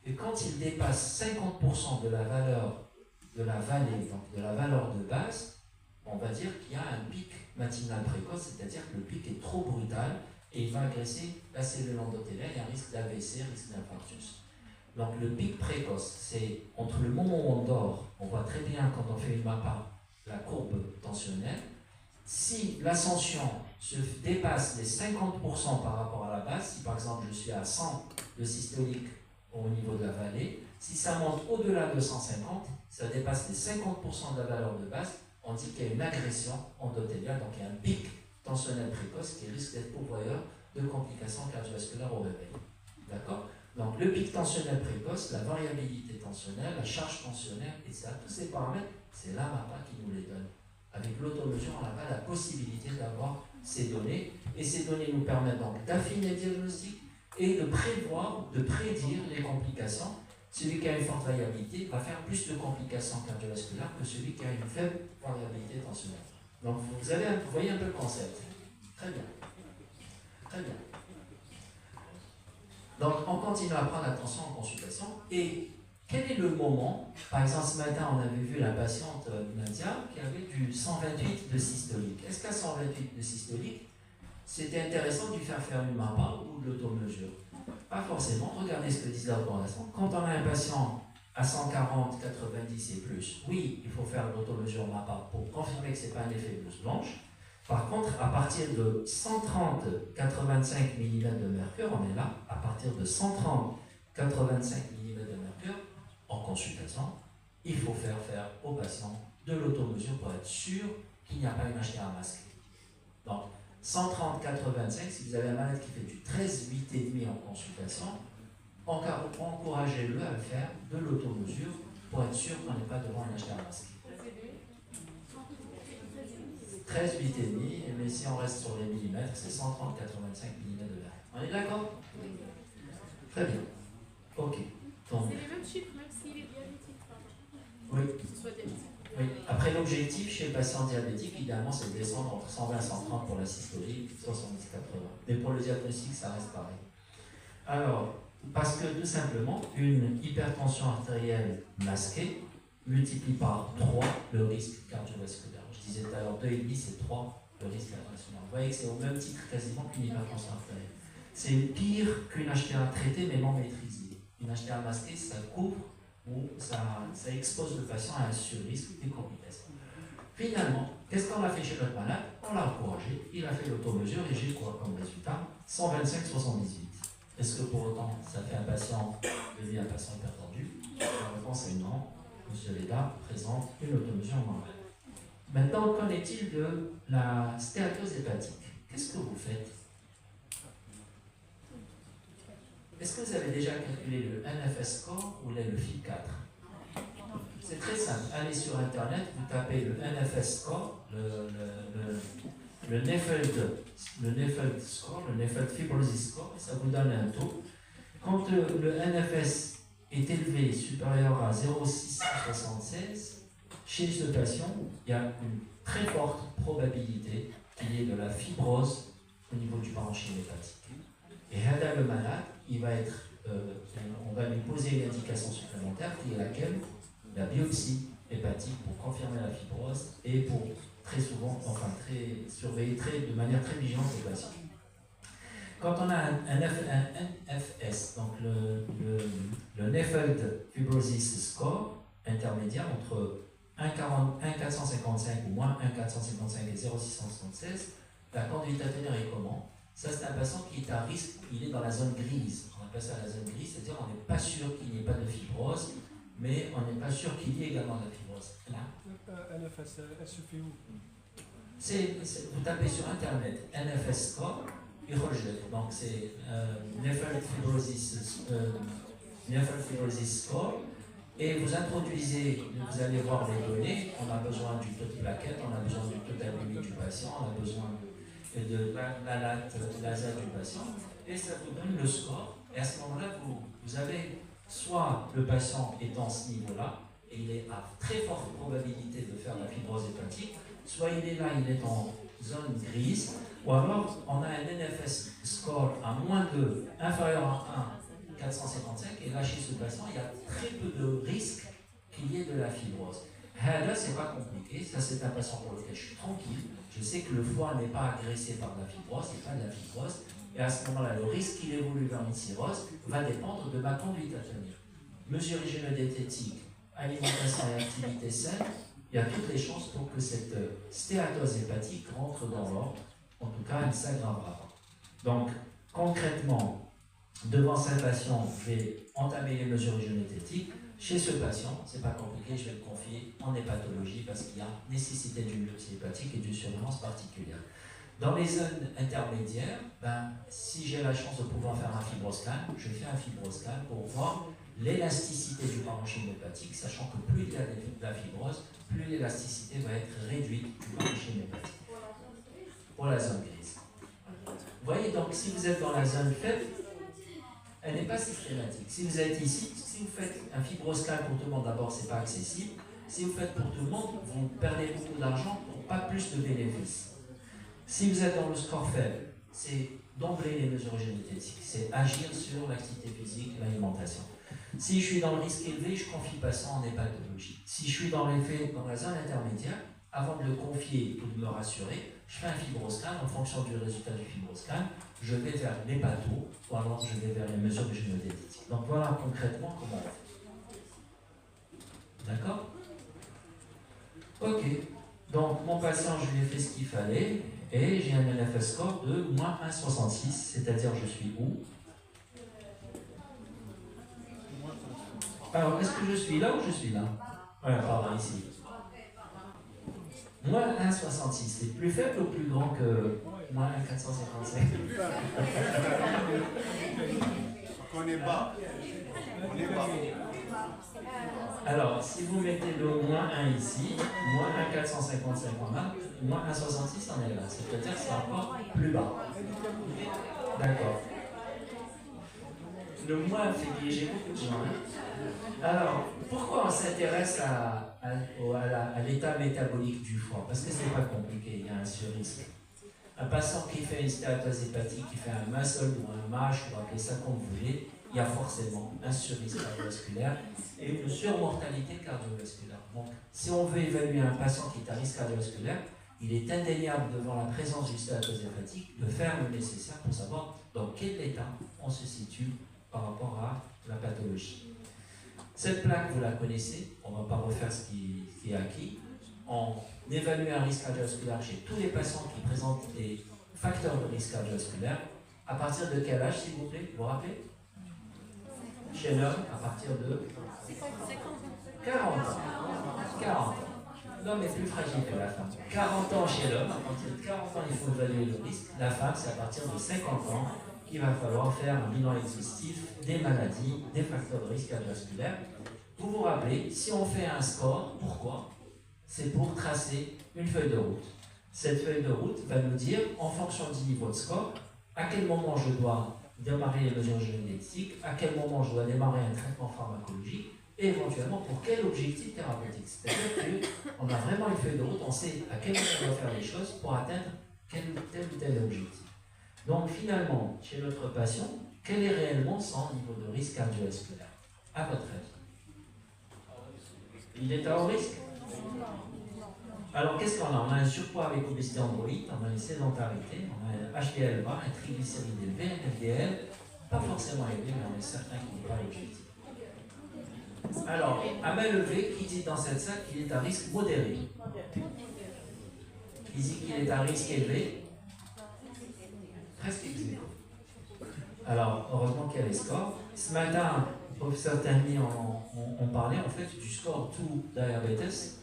Et quand il dépasse 50% de la valeur de la vallée, donc de la valeur de base, on va dire qu'il y a un pic matinal précoce, c'est-à-dire que le pic est trop brutal et il va agresser la cellule endothéliale, il y a un risque d'AVC, risque d'infarctus. Donc le pic précoce, c'est entre le moment où on dort, on voit très bien quand on fait une MAPA, la courbe tensionnelle. Si l'ascension se dépasse les 50% par rapport à la base, si par exemple je suis à 100 de systolique au niveau de la vallée, si ça monte au-delà de 150, ça dépasse les 50% de la valeur de base, on dit qu'il y a une agression endothéliale, donc il y a un pic tensionnel précoce qui risque d'être pourvoyeur de complications cardiovasculaires au réveil. D'accord? Donc le pic tensionnel précoce, la variabilité tensionnelle, la charge tensionnelle, et ça, tous ces paramètres, c'est la MAPA qui nous les donne. Avec l'automesure, on n'a pas la possibilité d'avoir ces données, et ces données nous permettent donc d'affiner le diagnostic et de prévoir, de prédire les complications. Celui qui a une forte variabilité va faire plus de complications cardiovasculaires que celui qui a une faible variabilité tensionnelle. Donc vous voyez un peu le concept. Très bien. Très bien. Donc on continue à prendre attention en consultation. Et quel est le moment? Par exemple, ce matin, on avait vu la patiente Nadia qui avait du 128 de systolique. Est-ce qu'à 128 de systolique, c'était intéressant de lui faire une MAPA ou de l'automesure? Pas forcément. Regardez ce que disent les recommandations. Quand on a un patient à 140, 90 et plus, oui, il faut faire l'automesure MAPA pour confirmer que ce n'est pas un effet blouse blanche. Par contre, à partir de 130, 85 mm de mercure, on est là, à partir de 130, 85 mm de mercure, en consultation, il faut faire au patient de l'automesure pour être sûr qu'il n'y a pas une HTA masquée. Donc, 130, 85, si vous avez un malade qui fait du 13, 8,5 en consultation, encouragez-le à le faire de l'automesure pour être sûr qu'on n'est pas devant une HTA masquée. 13, 8,5, mais si on reste sur les millimètres, c'est 130, 85 mm de verre. On est d'accord? Très bien. Ok. Donc, c'est les mêmes chiffres, même s'il est diabétique. Oui. Que ce soit diabétique. Oui. Après, l'objectif chez le patient diabétique, idéalement, c'est de descendre entre 120 et 130 pour la systolique, 70, 80. Mais pour le diagnostic, ça reste pareil. Alors, parce que tout simplement, une hypertension artérielle masquée multiplie par 3 le risque cardiovasculaire. Je disais tout à l'heure, 2,5, c'est 3 le risque cardiovasculaire. Vous voyez que c'est au même titre quasiment qu'une hypertension artérielle. C'est pire qu'une HTA traitée mais non maîtrisée. Une HTA masquée, ça couvre ou ça expose le patient à un surrisque des complications. Finalement, qu'est-ce qu'on a fait chez notre malade? On l'a encouragé, il a fait l'automesure et j'ai quoi comme résultat? 125/78. Est-ce que pour autant ça fait un patient devient un patient hypertendu? La réponse est non. Monsieur Leda présente une automesure normale. Maintenant, qu'en est-il de la stéatose hépatique? Qu'est-ce que vous faites? Est-ce que vous avez déjà calculé le NFS score ou le FIB4? C'est très simple. Allez sur Internet, vous tapez le NFS score, le Neufeld score, le Neufeld Fibrosis score, et ça vous donne un taux. Quand le NFS est élevé, supérieur à 0,676, chez ce patient, il y a une très forte probabilité qu'il y ait de la fibrose au niveau du parenchyme hépatique. Et Hada, le malade, il va être, on va lui poser une indication supplémentaire qui est laquelle? La biopsie hépatique pour confirmer la fibrose et pour très souvent, surveiller de manière très vigilante le patient. Quand on a un NFS, donc le Neufeld Fibrosis Score intermédiaire entre 1,455 ou moins 1,455 et 0,676, la conduite à tenir est comment? Ça, c'est un patient qui est à risque, il est dans la zone grise. On appelle ça la zone grise, c'est-à-dire on n'est pas sûr qu'il n'y ait pas de fibrose, mais on n'est pas sûr qu'il y ait également de la fibrose. Là. NFS, elle se fait où? Vous tapez sur Internet NFS score, donc c'est Neufeld Fibrosis score, et vous introduisez, vous allez voir les données, on a besoin du taux de plaquettes, on a besoin du taux d'albumine du patient, on a besoin de l'ASA du patient, et ça vous donne le score, et à ce moment-là, vous avez soit le patient est dans ce niveau-là, et il est à très forte probabilité de faire la fibrose hépatique, soit il est là, il est en zone grise, ou alors on a un NFS score à moins de, inférieur à 1,455, et là chez ce patient, il y a très peu de risque qu'il y ait de la fibrose. Là, c'est pas compliqué, ça c'est un patient pour lequel je suis tranquille, je sais que le foie n'est pas agressé par la fibrose, c'est pas de la fibrose, et à ce moment-là, le risque qu'il évolue vers une cirrhose va dépendre de ma conduite à tenir. Mesure hygiéno-diététique, alimentation et activité saine, il y a toutes les chances pour que cette stéatose hépatique rentre dans l'ordre, en tout cas elle s'aggravera. Donc concrètement, devant ce patient, je vais entamer les mesures hygiéno-diététiques. Chez ce patient, c'est pas compliqué, je vais le confier en hépatologie parce qu'il y a nécessité d'une biopsie hépatique et d'une surveillance particulière. Dans les zones intermédiaires, si j'ai la chance de pouvoir faire un fibroscan, je fais un fibroscan pour voir l'élasticité du parenchyme hépatique, sachant que plus il y a de la fibrose, plus l'élasticité va être réduite du parenchyme hépatique. Pour la zone grise. Vous voyez, donc si vous êtes dans la zone faible, elle n'est pas systématique. Si vous êtes ici, si vous faites un fibroscan pour tout le monde, d'abord, ce n'est pas accessible. Si vous faites pour tout le monde, vous perdez beaucoup d'argent pour pas plus de bénéfices. Si vous êtes dans le score faible, c'est d'emblée les mesures hygiéno-diététiques, c'est agir sur l'activité physique et l'alimentation. Si je suis dans le risque élevé, je confie le patient en hépatologie. Si je suis dans la zone intermédiaire, avant de le confier ou de me rassurer, je fais un fibroscan. En fonction du résultat du fibroscan, je vais vers l'hépato ou alors je vais vers les mesures hygiéno-diététiques. Donc voilà concrètement comment on fait. D'accord? Ok. Donc mon patient, je lui ai fait ce qu'il fallait. Et j'ai un NFS score de moins 1,66, c'est-à-dire je suis où? Alors, est-ce que je suis là ou je suis là? Pardon, ici. Moins 1,66, c'est plus faible ou plus grand que moins 1,455? On est bas. On est bas. Alors, si vous mettez le moins 1 ici, moins 1,455 en bas, moins 1,66 on est là. C'est-à-dire que c'est encore plus bas. D'accord. Le moins fait piéger beaucoup de gens. Alors, pourquoi on s'intéresse à l'état métabolique du foie? Parce que c'est pas compliqué, il y a un surrisque. Un patient qui fait une stéatose hépatique, qui fait un MASL ou un MASH, ou appelez ça comme vous voulez, il y a forcément un surrisque cardiovasculaire et une surmortalité cardiovasculaire. Donc, si on veut évaluer un patient qui est à risque cardiovasculaire, il est indéniable devant la présence du stéatose hépatique de faire le nécessaire pour savoir dans quel état on se situe par rapport à la pathologie. Cette plaque, vous la connaissez, on ne va pas refaire ce qui est acquis. On évalue un risque cardiovasculaire chez tous les patients qui présentent des facteurs de risque cardiovasculaire. À partir de quel âge, s'il vous plaît? Vous vous rappelez? Chez l'homme, à partir de 40 ans. 40 ans. L'homme est plus fragile que la femme. 40 ans chez l'homme, à partir de 40 ans, il faut évaluer le risque. La femme, c'est à partir de 50 ans qu'il va falloir faire un bilan exhaustif des maladies, des facteurs de risque cardiovasculaire. Vous vous rappelez, si on fait un score, pourquoi? C'est pour tracer une feuille de route. Cette feuille de route va nous dire, en fonction du niveau de score, à quel moment je dois démarrer les mesures génétiques, à quel moment je dois démarrer un traitement pharmacologique, et éventuellement pour quel objectif thérapeutique. C'est-à-dire qu'on a vraiment une feuille de route, on sait à quel moment on doit faire les choses pour atteindre tel ou tel objectif. Donc finalement, chez notre patient, quel est réellement son niveau de risque cardiovasculaire? À votre avis? Il est à haut risque? Alors qu'est-ce qu'on a? On a un surpoids avec obésité androïde, on a une sédentarité, on a un HDL bas, un triglycéride élevé, un LDL, pas forcément élevé, mais on est certain qu'il n'est pas l'objectif. Alors, à main levée, qui dit dans cette salle qu'il est à risque modéré? Qui dit qu'il est à risque élevé? Presque ex aequo. Alors, heureusement qu'il y a les scores. Ce matin, le professeur Terni on parlait en fait du score 2 diabetes.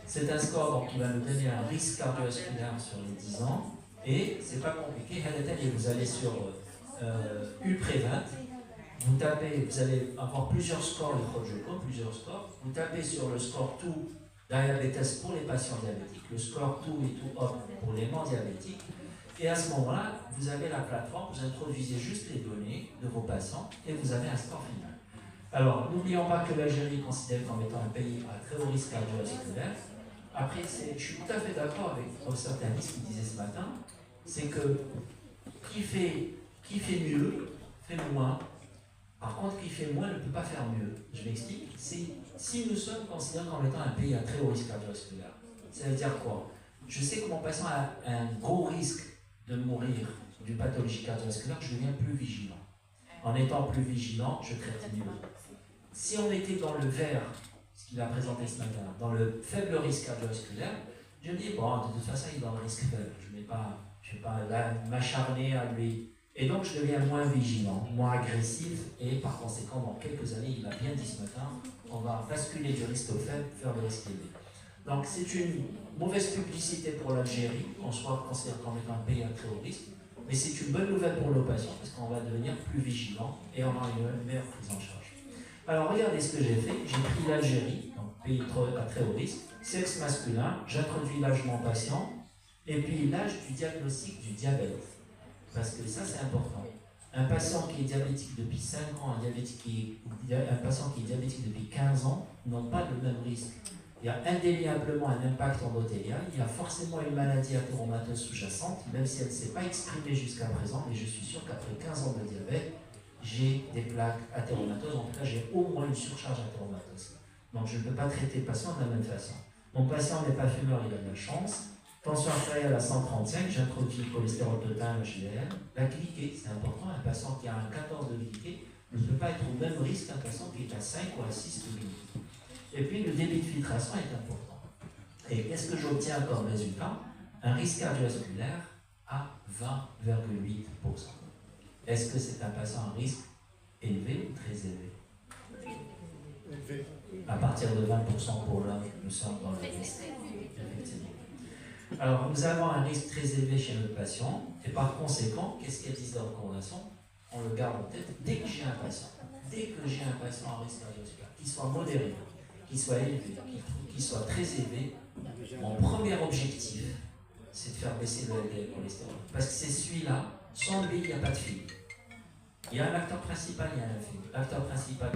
C'est un score donc, qui va nous donner un risque cardiovasculaire sur les 10 ans. Et c'est pas compliqué. Vous allez sur UPREVAT. Vous tapez, vous allez avoir plusieurs scores, plusieurs scores. Vous tapez sur le score 2 diabetes pour les patients diabétiques, le score 2 et 2 up pour les non diabétiques. Et à ce moment-là, vous avez la plateforme, vous introduisez juste les données de vos patients et vous avez un score final. Alors, n'oublions pas que l'Algérie est considérée comme étant un pays à très haut risque cardiovasculaire. Après, je suis tout à fait d'accord avec le professeur Ternis qui disait ce matin, c'est que qui fait mieux, fait moins. Par contre, qui fait moins ne peut pas faire mieux. Je m'explique. Si nous sommes considérés comme étant un pays à très haut risque cardiovasculaire, ça veut dire quoi? Je sais que mon patient a un gros risque de mourir d'une pathologie cardiovasculaire, je deviens plus vigilant. En étant plus vigilant, je traite mieux. Si on était dans le vert, ce qu'il a présenté ce matin, dans le faible risque cardiovasculaire, je me dis, bon, de toute façon, il est dans le risque faible. Je ne vais pas m'acharner à lui. Et donc, je deviens moins vigilant, moins agressif, et par conséquent, dans quelques années, il a bien dit ce matin, on va basculer du risque faible vers le risque élevé. Donc, c'est une mauvaise publicité pour l'Algérie, qu'on soit considéré comme étant un pays à très haut risque, mais c'est une bonne nouvelle pour nos patients, parce qu'on va devenir plus vigilant et on aura une meilleure prise en charge. Alors, regardez ce que j'ai fait. J'ai pris l'Algérie, donc pays à très haut risque, sexe masculin, j'introduis l'âge de mon patient, et puis l'âge du diagnostic du diabète. Parce que ça, c'est important. Un patient qui est diabétique depuis 5 ans, un patient qui est diabétique depuis 15 ans n'ont pas le même risque. Il y a indéniablement un impact endothélial, il y a forcément une maladie athéromateuse sous-jacente, même si elle ne s'est pas exprimée jusqu'à présent, mais je suis sûr qu'après 15 ans de diabète, j'ai des plaques athéromateuses, en tout cas j'ai au moins une surcharge athéromateuse. Donc je ne peux pas traiter le patient de la même façon. Mon patient n'est pas fumeur, il a de la chance. Tension artérielle à 135, j'introduis le cholestérol total, HDL. La glyquée, c'est important, un patient qui a un 14 de glyquée ne peut pas être au même risque qu'un patient qui est à 5 ou à 6 de glyquée. Et puis le débit de filtration est important. Et qu'est-ce que j'obtiens comme résultat? Un risque cardiovasculaire à 20,8%. Est-ce que c'est un patient à risque élevé ou très élevé? Élevé. À partir de 20% pour l'homme, nous sommes dans le risque. Effectivement. Alors, nous avons un risque très élevé chez notre patient, et par conséquent, qu'est-ce qu'elles disent dans la recommandation? On le garde en tête dès que j'ai un patient. Dès que j'ai un patient à risque cardiovasculaire, qu'il soit modéré, qu'il soit élevé, qu'il soit très élevé, mon premier objectif, c'est de faire baisser le LDL cholestérol. Parce que c'est celui-là, sans lui, il n'y a pas de fil. Il y a un acteur principal, il y a un fil. L'acteur principal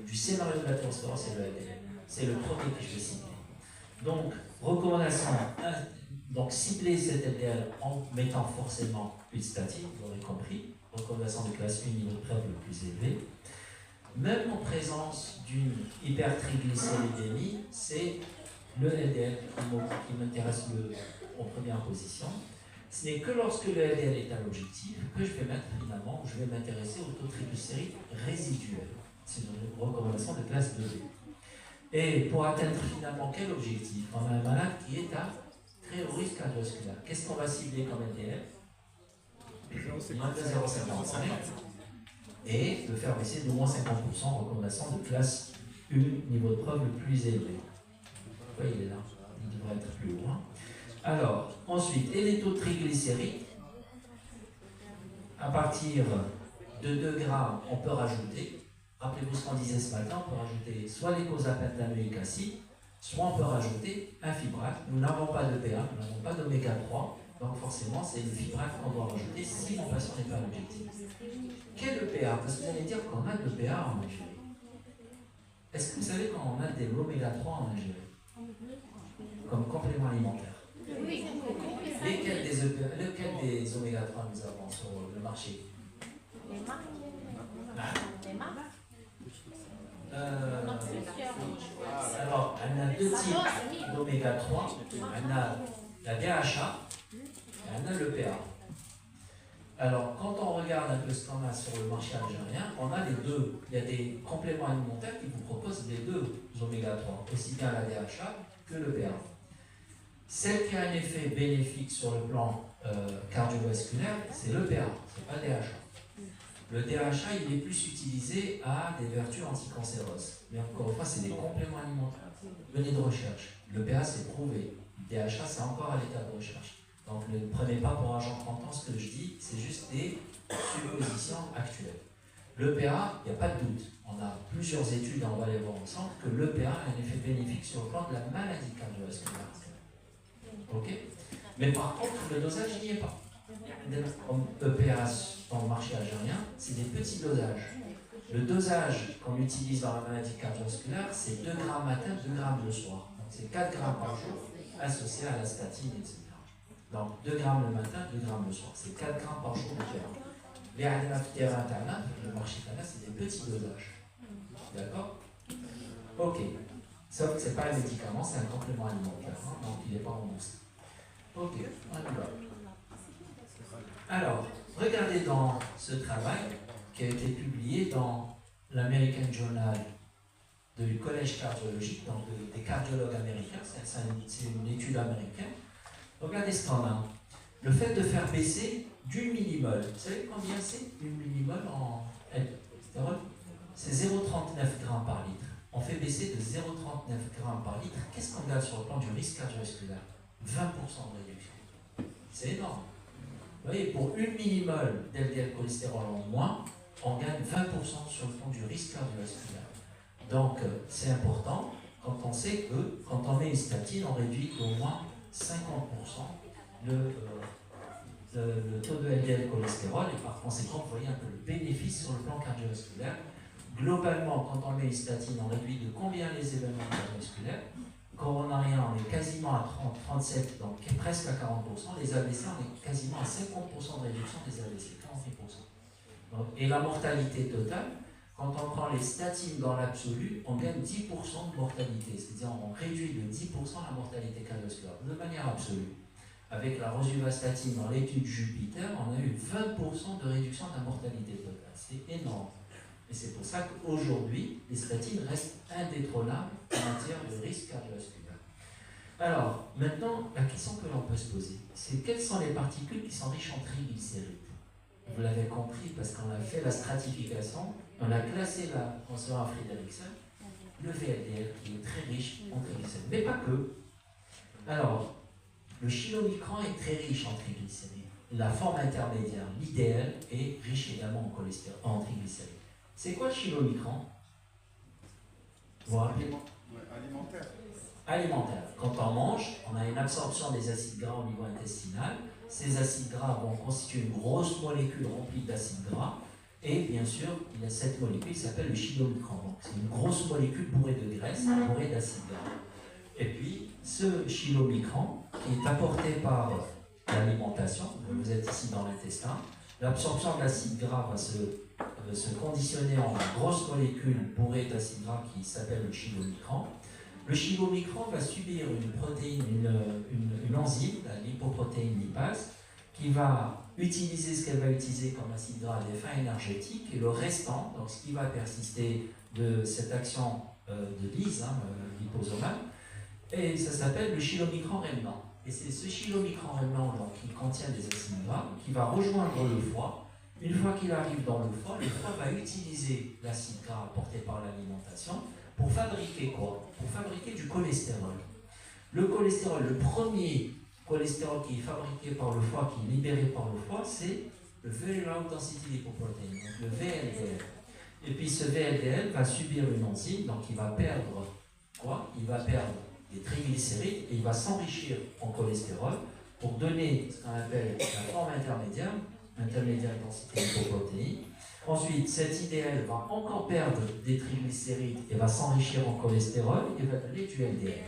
du scénario de l'athérosclérose, c'est le LDL. C'est le premier que je vais cibler. Donc, recommandation 1, donc cibler cet LDL en mettant forcément une statine, vous l'aurez compris. Recommandation de classe 1, niveau de preuve le plus élevé. Même en présence d'une hypertriglycéridémie, c'est le LDL qui m'intéresse en première position. Ce n'est que lorsque le LDL est à l'objectif que je vais mettre finalement, je vais m'intéresser au taux de triglycérides résiduel. C'est une recommandation de classe 2B. Et pour atteindre finalement quel objectif? On a un malade qui est à très haut risque cardiovasculaire. Qu'est-ce qu'on va cibler comme LDL? Moins de 0,55 et de faire baisser de moins 50%, recommandation de classe 1, niveau de preuve le plus élevé. Oui, il est là, il devrait être plus haut. Alors, ensuite, et les taux de triglycérides? à partir de 2 grammes, on peut rajouter, rappelez-vous ce qu'on disait ce matin, on peut rajouter soit l'eicosapentaenoïque acide, soit on peut rajouter un fibrate. Nous n'avons pas de PA, nous n'avons pas d'oméga 3, donc forcément c'est le fibrate qu'on doit rajouter si mon patient n'est pas objectif. Quel est le PA? Parce que vous allez dire qu'on a de PA en Algérie. Est-ce que vous savez quand on a de l'oméga 3 en Algérie comme complément alimentaire? Oui, Lesquels des oméga 3 nous avons sur le marché? les marques. Les marques. Alors, on a 2 types d'oméga 3. On a la DHA et on a le PA. Alors, quand on regarde un peu ce qu'on a sur le marché algérien, on a les deux. Il y a des compléments alimentaires qui vous proposent les deux oméga 3, aussi bien la DHA que le PA. Celle qui a un effet bénéfique sur le plan cardiovasculaire, c'est le PA, c'est pas le DHA. Le DHA, il est plus utilisé à des vertus anticancéreuses. Mais encore une fois, c'est des compléments alimentaires. Venez de recherche. Le PA, c'est prouvé. Le DHA, c'est encore à l'état de recherche. Donc ne prenez pas pour argent comptant ce que je dis, c'est juste des suppositions actuelles. Le PA, il n'y a pas de doute. On a plusieurs études, on va les voir ensemble, que le PA a un effet bénéfique sur le plan de la maladie cardiovasculaire. Ok? Mais par contre, le dosage n'y est pas. Comme EPA dans le marché algérien, c'est des petits dosages. Le dosage qu'on utilise dans la maladie cardiovasculaire, c'est 2 grammes matin, 2 grammes le soir. Donc c'est 4 grammes par jour associés à la statine, etc. Donc 2 grammes le matin, 2 grammes le soir. C'est 4 grammes par jour de terrain. Les terrain, le marché terrain, c'est des petits dosages. D'accord? Ok. Sauf que ce n'est pas un médicament, c'est un complément alimentaire. Hein, donc il n'est pas remboursé. Ok, on y va. Alors, regardez dans ce travail qui a été publié dans l'American Journal du Collège cardiologique, donc des cardiologues américains, c'est une étude américaine. Regardez ce qu'on a. Le fait de faire baisser d'1 millimol, vous savez combien c'est 1 millimol en L-cholestérol? C'est 0,39 grammes par litre. On fait baisser de 0,39 grammes par litre. Qu'est-ce qu'on gagne sur le plan du risque cardiovasculaire? 20% de réduction. C'est énorme. Vous voyez, pour 1 millimol d'LDL-cholestérol en moins, on gagne 20% sur le plan du risque cardiovasculaire. Donc, c'est important quand on sait que quand on met une statine, on réduit d'au moins 50% le taux de LDL-cholestérol et par conséquent, vous voyez un peu le bénéfice sur le plan cardiovasculaire. Globalement, quand on met une statine, on réduit de combien les événements cardiovasculaires? Coronarien, on est quasiment à 37, donc presque à 40%. Les AVC, on est quasiment à 50% de réduction des AVC, 40%. Donc, et la mortalité totale, quand on prend les statines dans l'absolu, on gagne 10% de mortalité. C'est-à-dire on réduit de 10% la mortalité cardiovasculaire, de manière absolue. Avec la rosuvastatine dans l'étude Jupiter, on a eu 20% de réduction de la mortalité totale. C'est énorme. Et c'est pour ça qu'aujourd'hui, les statines restent indétrônables en matière de risque cardiovasculaire. Alors, maintenant, la question que l'on peut se poser, c'est quelles sont les particules qui sont riches en triglycérides? Vous l'avez compris parce qu'on a fait la stratification, on a classé la concernant Friderichsen, le VLDL qui est très riche en triglycérides, mais pas que. Alors, le chylomicron est très riche en triglycérides. La forme intermédiaire, l'IDL, est riche également en cholestérol, en triglycérides. C'est quoi le chylomicron? Vous vous rappelez? Alimentaire. Alimentaire. Quand on mange, on a une absorption des acides gras au niveau intestinal. Ces acides gras vont constituer une grosse molécule remplie d'acides gras. Et bien sûr, il y a cette molécule qui s'appelle le chylomicron. Donc, c'est une grosse molécule bourrée de graisse, bourrée d'acides gras. Et puis, ce chylomicron, qui est apporté par l'alimentation, vous êtes ici dans l'intestin, l'absorption de l'acide gras va se conditionner en une grosse molécule bourrée d'acides gras qui s'appelle le chylomicron. Le chylomicron va subir une protéine, une enzyme, la lipoprotéine lipase, qui va utiliser ce qu'elle va utiliser comme acide gras à des fins énergétiques, et le restant, donc ce qui va persister de cette action de lyse liposomale, et ça s'appelle le chylomicron rémanent. Et c'est ce chylomicron rémanent donc, qui contient des acides gras, qui va rejoindre le foie. Une fois qu'il arrive dans le foie va utiliser l'acide gras apporté par l'alimentation pour fabriquer quoi? Pour fabriquer du cholestérol. Le cholestérol, le premier cholestérol qui est fabriqué par le foie, qui est libéré par le foie, c'est le Very Low Density Lipoprotein, donc le VLDL. Et puis ce VLDL va subir une enzyme, donc il va perdre quoi? Il va perdre des triglycérides et il va s'enrichir en cholestérol pour donner ce qu'on appelle la forme intermédiaire densité lipoprotéine. Ensuite, cet IDL va encore perdre des triglycérides et va s'enrichir en cholestérol et va donner du LDL.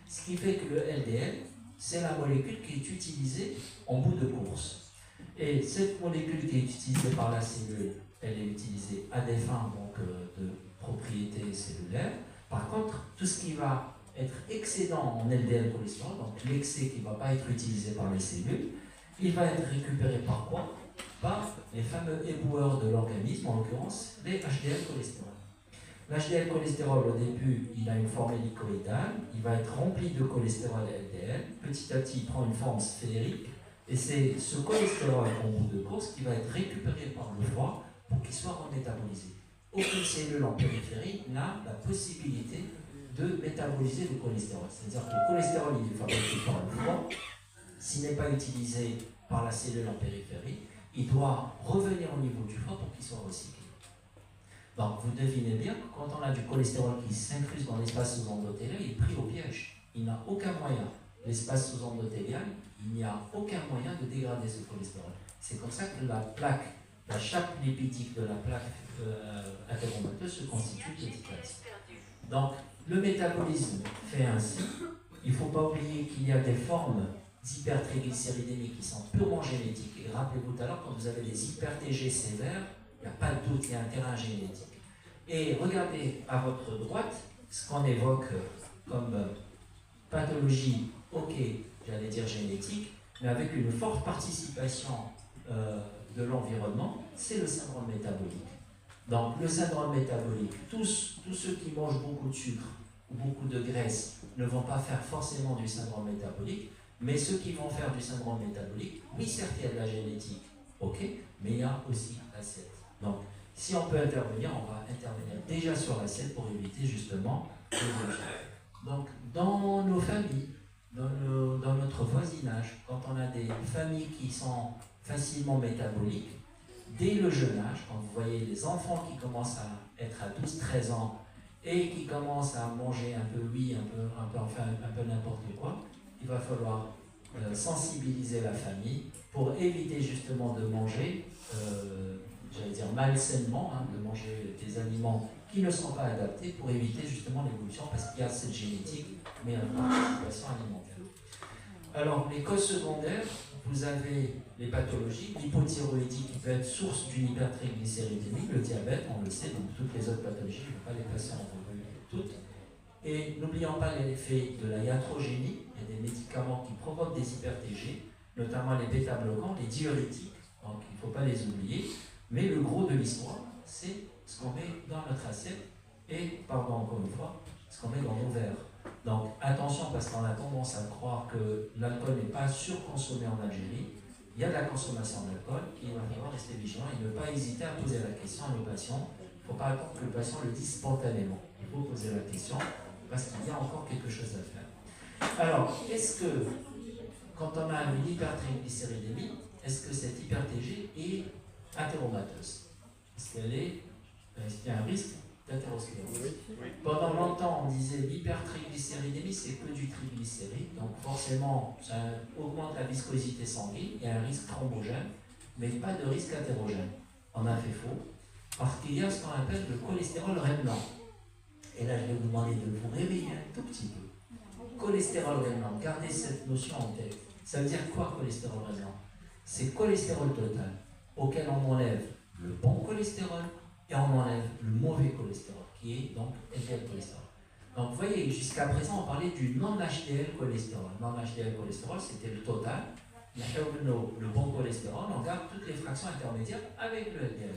Ce qui fait que le LDL, c'est la molécule qui est utilisée en bout de course. Et cette molécule qui est utilisée par la cellule, elle est utilisée à des fins donc, de propriétés cellulaires. Par contre, tout ce qui va être excédent en LDL cholestérol, donc l'excès qui ne va pas être utilisé par les cellules, il va être récupéré par quoi? Par les fameux éboueurs de l'organisme, en l'occurrence les HDL cholestérol. L'HDL cholestérol, au début, il a une forme hélicoïdale, il va être rempli de cholestérol LDL, petit à petit, il prend une forme sphérique, et c'est ce cholestérol en bout de course qui va être récupéré par le foie pour qu'il soit remétabolisé. Aucune cellule en périphérie n'a la possibilité de métaboliser le cholestérol. C'est-à-dire que le cholestérol, il est fabriqué par le foie, s'il n'est pas utilisé par la cellule en périphérie, il doit revenir au niveau du foie pour qu'il soit recyclé. Donc vous devinez bien que quand on a du cholestérol qui s'incruse dans l'espace sous-endothélial, il est pris au piège. Il n'a aucun moyen. L'espace sous-endothélial, il n'y a aucun moyen de dégrader ce cholestérol. C'est comme ça que la plaque, la chape lipidique de la plaque athéromateuse se constitue petit à petit. Donc le métabolisme fait ainsi. Il ne faut pas oublier qu'il y a des formes d'hypertriglycéridémie qui sont purement génétiques. Et rappelez-vous tout à l'heure, quand vous avez des hyper-TG sévères, il n'y a pas de doute, il y a un terrain génétique. Et regardez à votre droite ce qu'on évoque comme pathologie, ok, j'allais dire génétique, mais avec une forte participation de l'environnement, c'est le syndrome métabolique. Donc le syndrome métabolique, tous ceux qui mangent beaucoup de sucre ou beaucoup de graisse ne vont pas faire forcément du syndrome métabolique, mais ceux qui vont faire du syndrome métabolique, oui certes il y a de la génétique, ok, mais il y a aussi l'assiette. Donc si on peut intervenir, on va intervenir déjà sur l'assiette pour éviter justement les objets. Donc dans nos familles, dans notre voisinage, quand on a des familles qui sont facilement métaboliques, dès le jeune âge, quand vous voyez les enfants qui commencent à être à 12-13 ans et qui commencent à manger un peu n'importe quoi, il va falloir sensibiliser la famille pour éviter justement de manger, j'allais dire malsainement, de manger des aliments qui ne sont pas adaptés pour éviter justement l'évolution parce qu'il y a cette génétique, mais une participation alimentaire. Alors, les causes secondaires, vous avez les pathologies, l'hypothyroïdie qui peut être source d'une hypertriglycéridémie, le diabète, on le sait, donc toutes les autres pathologies, je ne vais pas les passer en revue toutes. Et n'oublions pas l'effet de la iatrogénie, il y a des médicaments qui provoquent des hyper-TG, notamment les bêta-bloquants, les diurétiques, donc il ne faut pas les oublier. Mais le gros de l'histoire, c'est ce qu'on met dans notre assiette et, pardon encore une fois, ce qu'on met dans nos verres. Donc attention parce qu'on a tendance à croire que l'alcool n'est pas surconsommé en Algérie. Il y a de la consommation d'alcool et il va falloir rester vigilant et ne pas hésiter à poser la question à nos patients. Il ne faut pas attendre que le patient le dise spontanément. Il faut poser la question parce qu'il y a encore quelque chose à faire. Alors, est-ce que quand on a une hypertriglycéridémie, est-ce que cette hyper-TG est athéromateuse? Est-ce qu'il y a un risque d'athérosclérose? Oui. Pendant longtemps, on disait l'hypertriglycéridémie, c'est que du triglycéride, donc forcément, ça augmente la viscosité sanguine, il y a un risque thrombogène, mais pas de risque athérogène. On a fait faux, parce qu'il y a ce qu'on appelle le cholestérol rémanent. Et là, je vais vous demander de vous réveiller un tout petit peu. Cholestérol rémanent, gardez cette notion en tête. Ça veut dire quoi, cholestérol rémanent? C'est cholestérol total, auquel on enlève le bon cholestérol et on enlève le mauvais cholestérol, qui est donc LDL cholestérol. Donc vous voyez, jusqu'à présent, on parlait du non-HDL cholestérol. Non-HDL cholestérol, c'était le total. Le bon cholestérol, on garde toutes les fractions intermédiaires avec le LDL.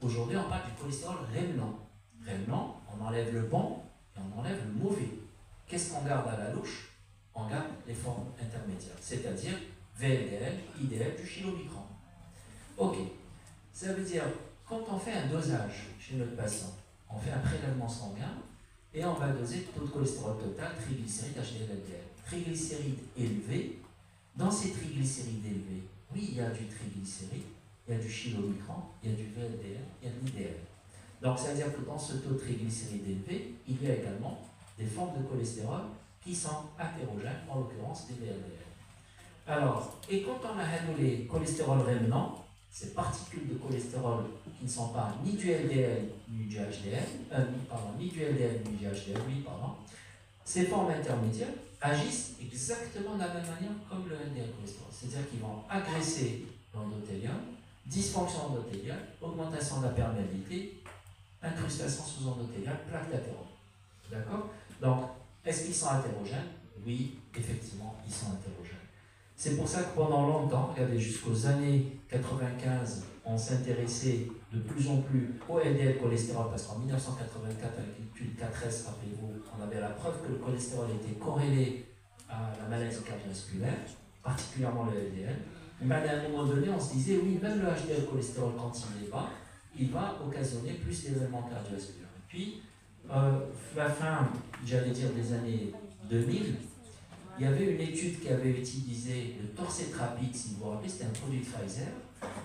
Aujourd'hui, on parle du cholestérol rémanent. Rémanent, on enlève le bon et on enlève le mauvais. Qu'est-ce qu'on garde à la louche? On garde les formes intermédiaires, c'est-à-dire VLDL, IDL du chylomicron. Ok, ça veut dire, quand on fait un dosage chez notre patient, on fait un prélèvement sanguin et on va doser le taux de cholestérol total, triglycérides, HDL, LDL. Triglycérides élevés, dans ces triglycérides élevés, oui, il y a du triglycéride, il y a du chylomicron, il y a du VLDL, il y a de l'IDL. Donc, c'est-à-dire que dans ce taux de triglycérides élevé, il y a également des formes de cholestérol qui sont hétérogènes, en l'occurrence des VLDL. Alors, et quand on a les cholestérols rémanents, ces particules de cholestérol qui ne sont pas ni du LDL ni du HDL, ni du LDL ni du HDL, ces formes intermédiaires agissent exactement de la même manière comme le LDL cholestérol. C'est-à-dire qu'ils vont agresser l'endothélium, dysfonction endothéliale, augmentation de la perméabilité, incrustation sous-endothéliale, plaque d'athérome. D'accord? Donc, est-ce qu'ils sont hétérogènes? Oui, effectivement, ils sont hétérogènes. C'est pour ça que pendant longtemps, regardez, jusqu'aux années 95, on s'intéressait de plus en plus au LDL cholestérol, parce qu'en 1984, avec l'étude 4S, rappelez-vous, on avait la preuve que le cholestérol était corrélé à la maladie cardiovasculaire, particulièrement le LDL. Mais à un moment donné, on se disait, oui, même le HDL cholestérol, quand il est bas, il va occasionner plus d'événements cardiovasculaires. Et puis, la fin, j'allais dire, des années 2000, il y avait une étude qui avait utilisé le torcetrapib, si vous vous rappelez, c'était un produit de Pfizer,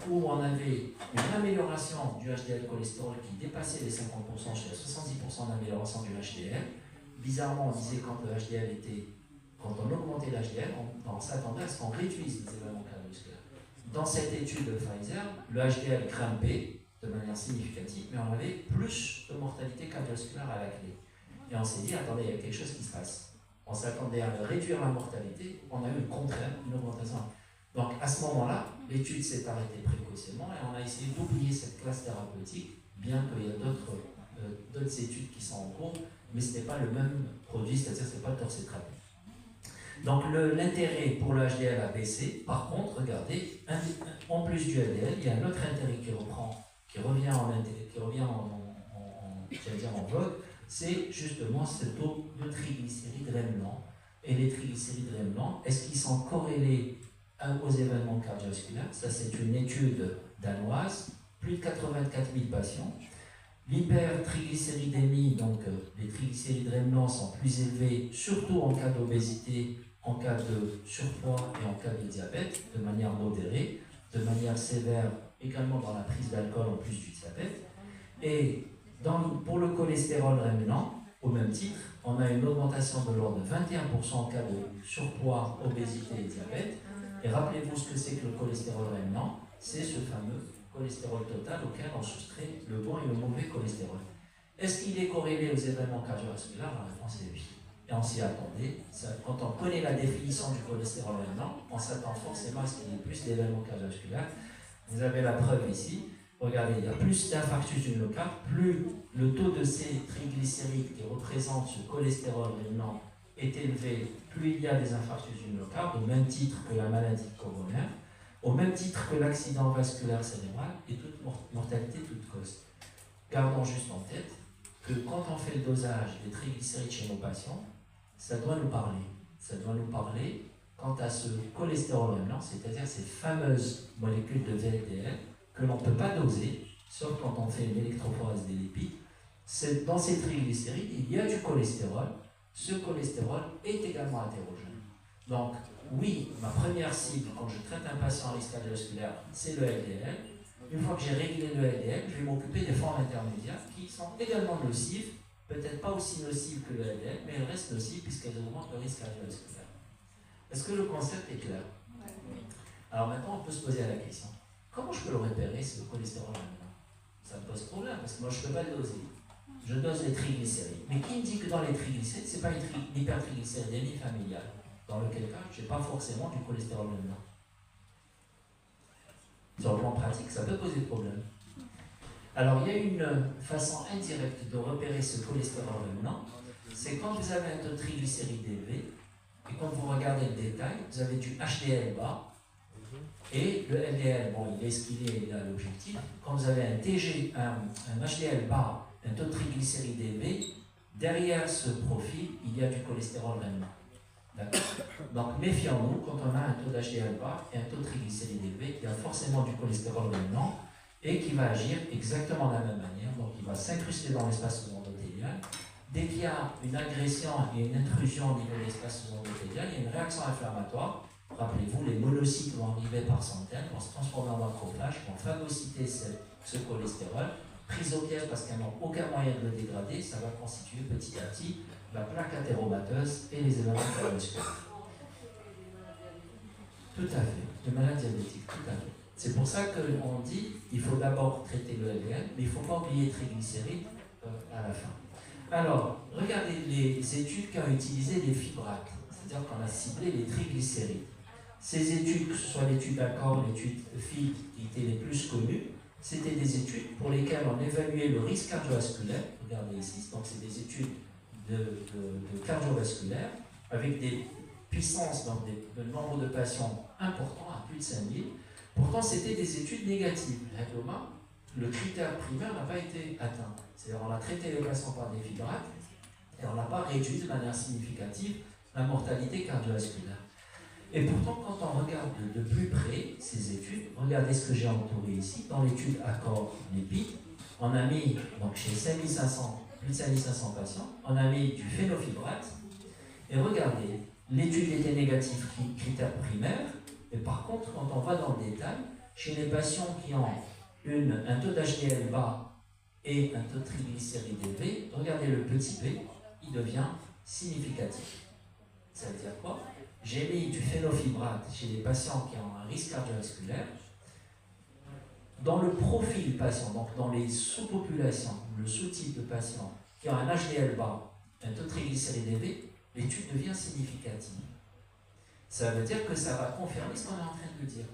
où on avait une amélioration du HDL cholestérol qui dépassait les 50%, jusqu'à 70% d'amélioration du HDL. Bizarrement, on disait quand le HDL était, quand on augmentait l'HDL, on s'attendait à ce qu'on réduise les événements cardiovasculaires. Dans cette étude de Pfizer, le HDL grimpait de manière significative, mais on avait plus de mortalité cardiovasculaire à la clé. Et on s'est dit, attendez, il y a quelque chose qui se passe. On s'attendait à réduire la mortalité, on a eu le contraire, une augmentation. Donc à ce moment-là, l'étude s'est arrêtée précocement et on a essayé d'oublier cette classe thérapeutique, bien qu'il y ait d'autres études qui sont en cours, mais ce n'est pas le même produit, c'est-à-dire que ce n'est pas le torcetrapib. Donc l'intérêt pour le HDL a baissé. Par contre, regardez, en plus du LDL, il y a un autre intérêt qui revient en vogue, c'est justement ce taux de triglycérides rémanents. Et les triglycérides rémanents, est-ce qu'ils sont corrélés aux événements cardiovasculaires? Ça, c'est une étude danoise, plus de 84 000 patients. L'hypertriglycéridémie, donc les triglycérides rémanents sont plus élevés, surtout en cas d'obésité, en cas de surpoids et en cas de diabète, de manière modérée, de manière sévère, également dans la prise d'alcool en plus du diabète. Et pour le cholestérol rémanent, au même titre, on a une augmentation de l'ordre de 21% en cas de surpoids, obésité et diabète. Et rappelez-vous ce que c'est que le cholestérol rémanent, c'est ce fameux cholestérol total auquel on soustrait le bon et le mauvais cholestérol. Est-ce qu'il est corrélé aux événements cardiovasculaires? La réponse est oui. Et on s'y attendait. Quand on connaît la définition du cholestérol rémanent, on s'attend forcément à ce qu'il y ait plus d'événements cardiovasculaires. Vous avez la preuve ici. Regardez, il y a plus d'infarctus du myocarde, plus le taux de ces triglycérides qui représentent ce cholestérol rémanent est élevé, plus il y a des infarctus du myocarde, au même titre que la maladie coronaire, au même titre que l'accident vasculaire cérébral et toute mortalité, toute cause. Gardons juste en tête que quand on fait le dosage des triglycérides chez nos patients, ça doit nous parler. Ça doit nous parler quant à ce cholestérol rémanent, c'est-à-dire ces fameuses molécules de VLDL que l'on ne peut pas doser, sauf quand on fait une électrophorèse des lipides. Dans ces triglycérides, il y a du cholestérol. Ce cholestérol est également hétérogène. Donc, oui, ma première cible quand je traite un patient à risque cardiovasculaire, c'est le LDL. Une fois que j'ai réglé le LDL, je vais m'occuper des formes intermédiaires qui sont également nocives, peut-être pas aussi nocives que le LDL, mais elles restent nocives puisqu'elles augmentent le risque cardiovasculaire. Est-ce que le concept est clair? Alors maintenant, on peut se poser la question. Comment je peux le repérer, ce cholestérol rémanent? Ça me pose problème, parce que moi je ne peux pas le doser. Je dose les triglycérides. Mais qui me dit que dans les triglycérides, ce n'est pas une hypertriglycéridémie familiale, dans lequel cas, je n'ai pas forcément du cholestérol rémanent. Sur le plan pratique, ça peut poser problème. Alors, il y a une façon indirecte de repérer ce cholestérol rémanent, c'est quand vous avez un taux de triglycérides élevé, et quand vous regardez le détail, vous avez du HDL bas, et le LDL, bon, il est ce qu'il est, il a l'objectif. Quand vous avez un HDL bas, un taux de triglycérides élevé, derrière ce profil, il y a du cholestérol rémanent. D'accord? Donc méfions-nous, quand on a un taux d'HDL bas et un taux de triglycérides élevé, il y a forcément du cholestérol rémanent et qui va agir exactement de la même manière. Donc il va s'incruster dans l'espace sous-endothélial. Dès qu'il y a une agression et une intrusion au niveau de l'espace sous-endothélial, il y a une réaction inflammatoire Rappelez-vous, les monocytes vont arriver par centaines, vont se transformer en macrophages, vont phagocyter ce cholestérol, prise au piège parce qu'elles n'ont aucun moyen de le dégrader, ça va constituer petit à petit la plaque athéromateuse et les éléments cardiovasculaires. Tout à fait, de maladies diabétiques, tout à fait. C'est pour ça qu'on dit qu'il faut d'abord traiter le LDL, mais il ne faut pas oublier les triglycérides à la fin. Alors, regardez les études qui ont utilisé les fibrates, c'est-à-dire qu'on a ciblé les triglycérides. Ces études, que ce soit l'étude d'ACCORD, l'étude FIT, qui étaient les plus connues, c'était des études pour lesquelles on évaluait le risque cardiovasculaire. Regardez ici, donc c'est des études de cardiovasculaire avec des puissances, donc de nombre de patients importants, à plus de 5000. Pourtant, c'était des études négatives. Le critère primaire n'a pas été atteint. C'est-à-dire on a traité les patients par des fibrates et on n'a pas réduit de manière significative la mortalité cardiovasculaire. Et pourtant, quand on regarde de plus près ces études, regardez ce que j'ai entouré ici. Dans l'étude Accord Lipid, on a mis, donc chez 5500, plus de 5500 patients, on a mis du phénofibrate. Et regardez, l'étude était négative, critère primaire. Et par contre, quand on va dans le détail, chez les patients qui ont un taux d'HDL bas et un taux de triglycérides élevé, regardez le petit p, il devient significatif. Ça veut dire quoi? J'ai mis du phénofibrate chez les patients qui ont un risque cardiovasculaire. Dans le profil patient, donc dans les sous-populations, le sous-type de patients qui ont un HDL bas, un taux de triglycérides élevé, l'étude devient significative. Ça veut dire que ça va confirmer ce qu'on est en train de dire.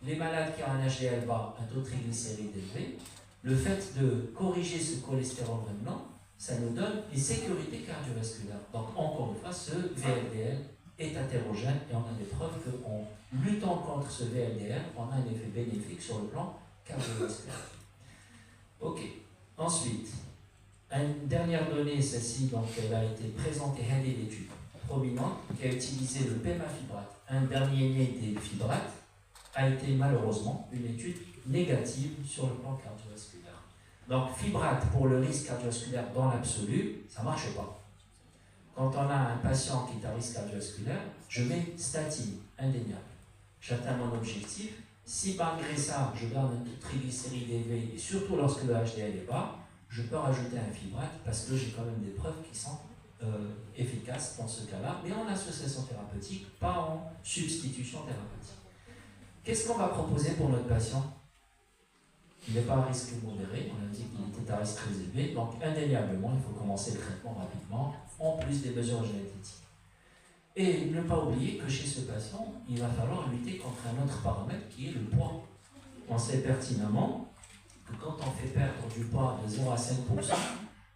Les malades qui ont un HDL bas, un taux de triglycérides élevé, le fait de corriger ce cholestérol blanc, ça nous donne une sécurité cardiovasculaire. Donc encore une fois, ce VLDL est hétérogène et on a des preuves qu'en luttant contre ce VLDL, on a un effet bénéfique sur le plan cardiovasculaire. Ok. Ensuite, une dernière donnée, celle-ci, donc elle a été présentée, elle est l'étude prominente qui a utilisé le pémafibrate, un dernier né des fibrates, a été malheureusement une étude négative sur le plan cardiovasculaire. Donc fibrate pour le risque cardiovasculaire dans l'absolu, ça ne marche pas. Quand on a un patient qui est à risque cardiovasculaire, je mets statine, indéniable. J'atteins mon objectif. Si malgré ça, je garde un triglycéride élevé, et surtout lorsque le HDL est bas, je peux rajouter un fibrate parce que j'ai quand même des preuves qui sont efficaces dans ce cas-là, mais en association thérapeutique, pas en substitution thérapeutique. Qu'est-ce qu'on va proposer pour notre patient? Il n'est pas à risque modéré, on a dit qu'il était à risque très élevé, donc indéniablement, il faut commencer le traitement rapidement, en plus des mesures génétiques. Et ne pas oublier que chez ce patient, il va falloir lutter contre un autre paramètre qui est le poids. On sait pertinemment que quand on fait perdre du poids de 0 à 5%,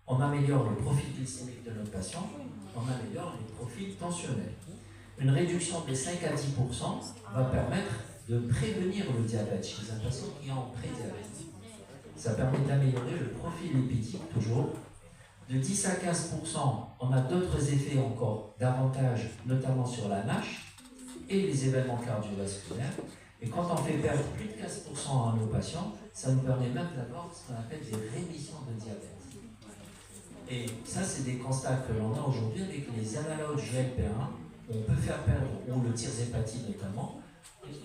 on améliore le profil glycémique de notre patient, on améliore les profils tensionnels. Une réduction de 5 à 10% va permettre de prévenir le diabète chez un patient qui est en prédiabète. Ça permet d'améliorer le profil lipidique toujours. De 10 à 15%, on a d'autres effets encore davantage, notamment sur la NASH et les événements cardiovasculaires. Et quand on fait perdre plus de 15% à nos patients, ça nous permet même d'avoir ce qu'on appelle des rémissions de diabète. Et ça, c'est des constats que l'on a aujourd'hui avec les analogues GLP-1. On peut faire perdre, ou le tirzépatide notamment.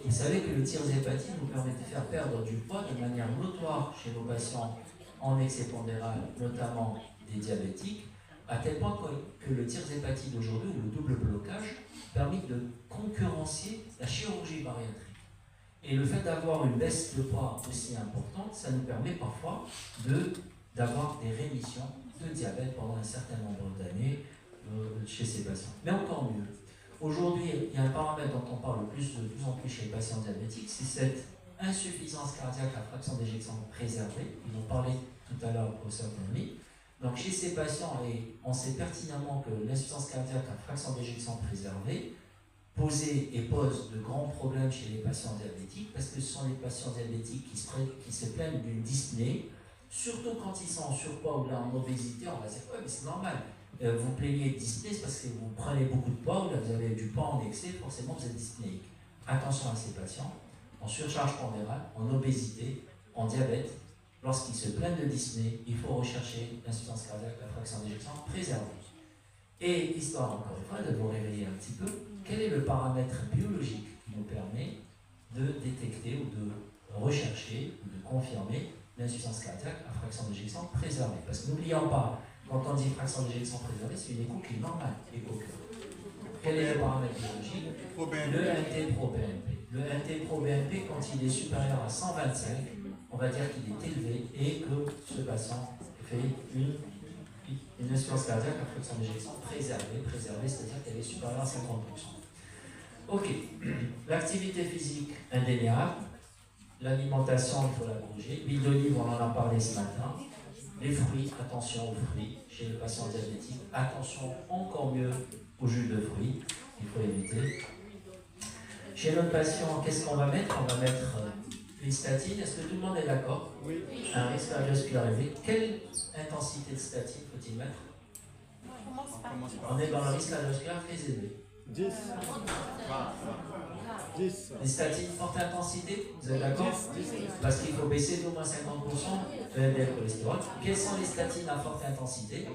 Vous savez que le tirzépatide nous permet de faire perdre du poids de manière notoire chez nos patients en excès pondéral, notamment des diabétiques, à tel point que le tirzépatide aujourd'hui, ou le double blocage, permet de concurrencer la chirurgie bariatrique. Et le fait d'avoir une baisse de poids aussi importante, ça nous permet parfois d'avoir des rémissions de diabète pendant un certain nombre d'années chez ces patients. Mais encore mieux. Aujourd'hui, il y a un paramètre dont on parle de plus en plus chez les patients diabétiques, c'est cette insuffisance cardiaque à fraction d'éjection préservée. Ils ont parlé tout à l'heure au professeur Tenmi. Donc chez ces patients, et on sait pertinemment que l'insuffisance cardiaque à fraction d'éjection préservée pose de grands problèmes chez les patients diabétiques, parce que ce sont les patients diabétiques qui se plaignent d'une dyspnée, surtout quand ils sont en surpoids ou en obésité. On va dire, ouais, mais c'est normal. Vous plaignez de dyspnée, c'est parce que vous prenez beaucoup de poids, ou là vous avez du poids en excès, forcément vous êtes dyspnéique. Attention à ces patients, en surcharge pondérale, en obésité, en diabète. Lorsqu'ils se plaignent de dyspnée, il faut rechercher l'insuffisance cardiaque à fraction d'éjection préservée. Et histoire, encore une fois, de vous réveiller un petit peu, quel est le paramètre biologique qui nous permet de détecter ou de rechercher ou de confirmer l'insuffisance cardiaque à fraction d'éjection préservée. Parce que n'oublions pas, quand on dit fraction d'éjection préservée, c'est une écho qui est normale, écho cœur. Quel est le paramètre biologique? Le NT-proBNP. Le NT-proBNP, quand il est supérieur à 125, on va dire qu'il est élevé et que ce patient fait une insuffisance cardiaque à fraction d'éjection préservée, c'est-à-dire qu'elle est supérieure à 50%. Ok, l'activité physique indéniable, l'alimentation, il faut la corriger. L'huile d'olive, on en a parlé ce matin. Les fruits, attention aux fruits. Chez le patient diabétique, attention encore mieux au jus de fruits, il faut éviter. Chez notre patient, qu'est-ce qu'on va mettre? On va mettre une statine. Est-ce que tout le monde est d'accord? Oui. Un risque cardiovasculaire élevé. Quelle intensité de statine faut-il mettre? On est dans le risque cardiovasculaire très élevé. 10. 10. Les statines forte intensité, vous êtes d'accord? Parce qu'il faut baisser d'au moins 50% le LDL cholestérol. Quelles sont les statines à forte intensité?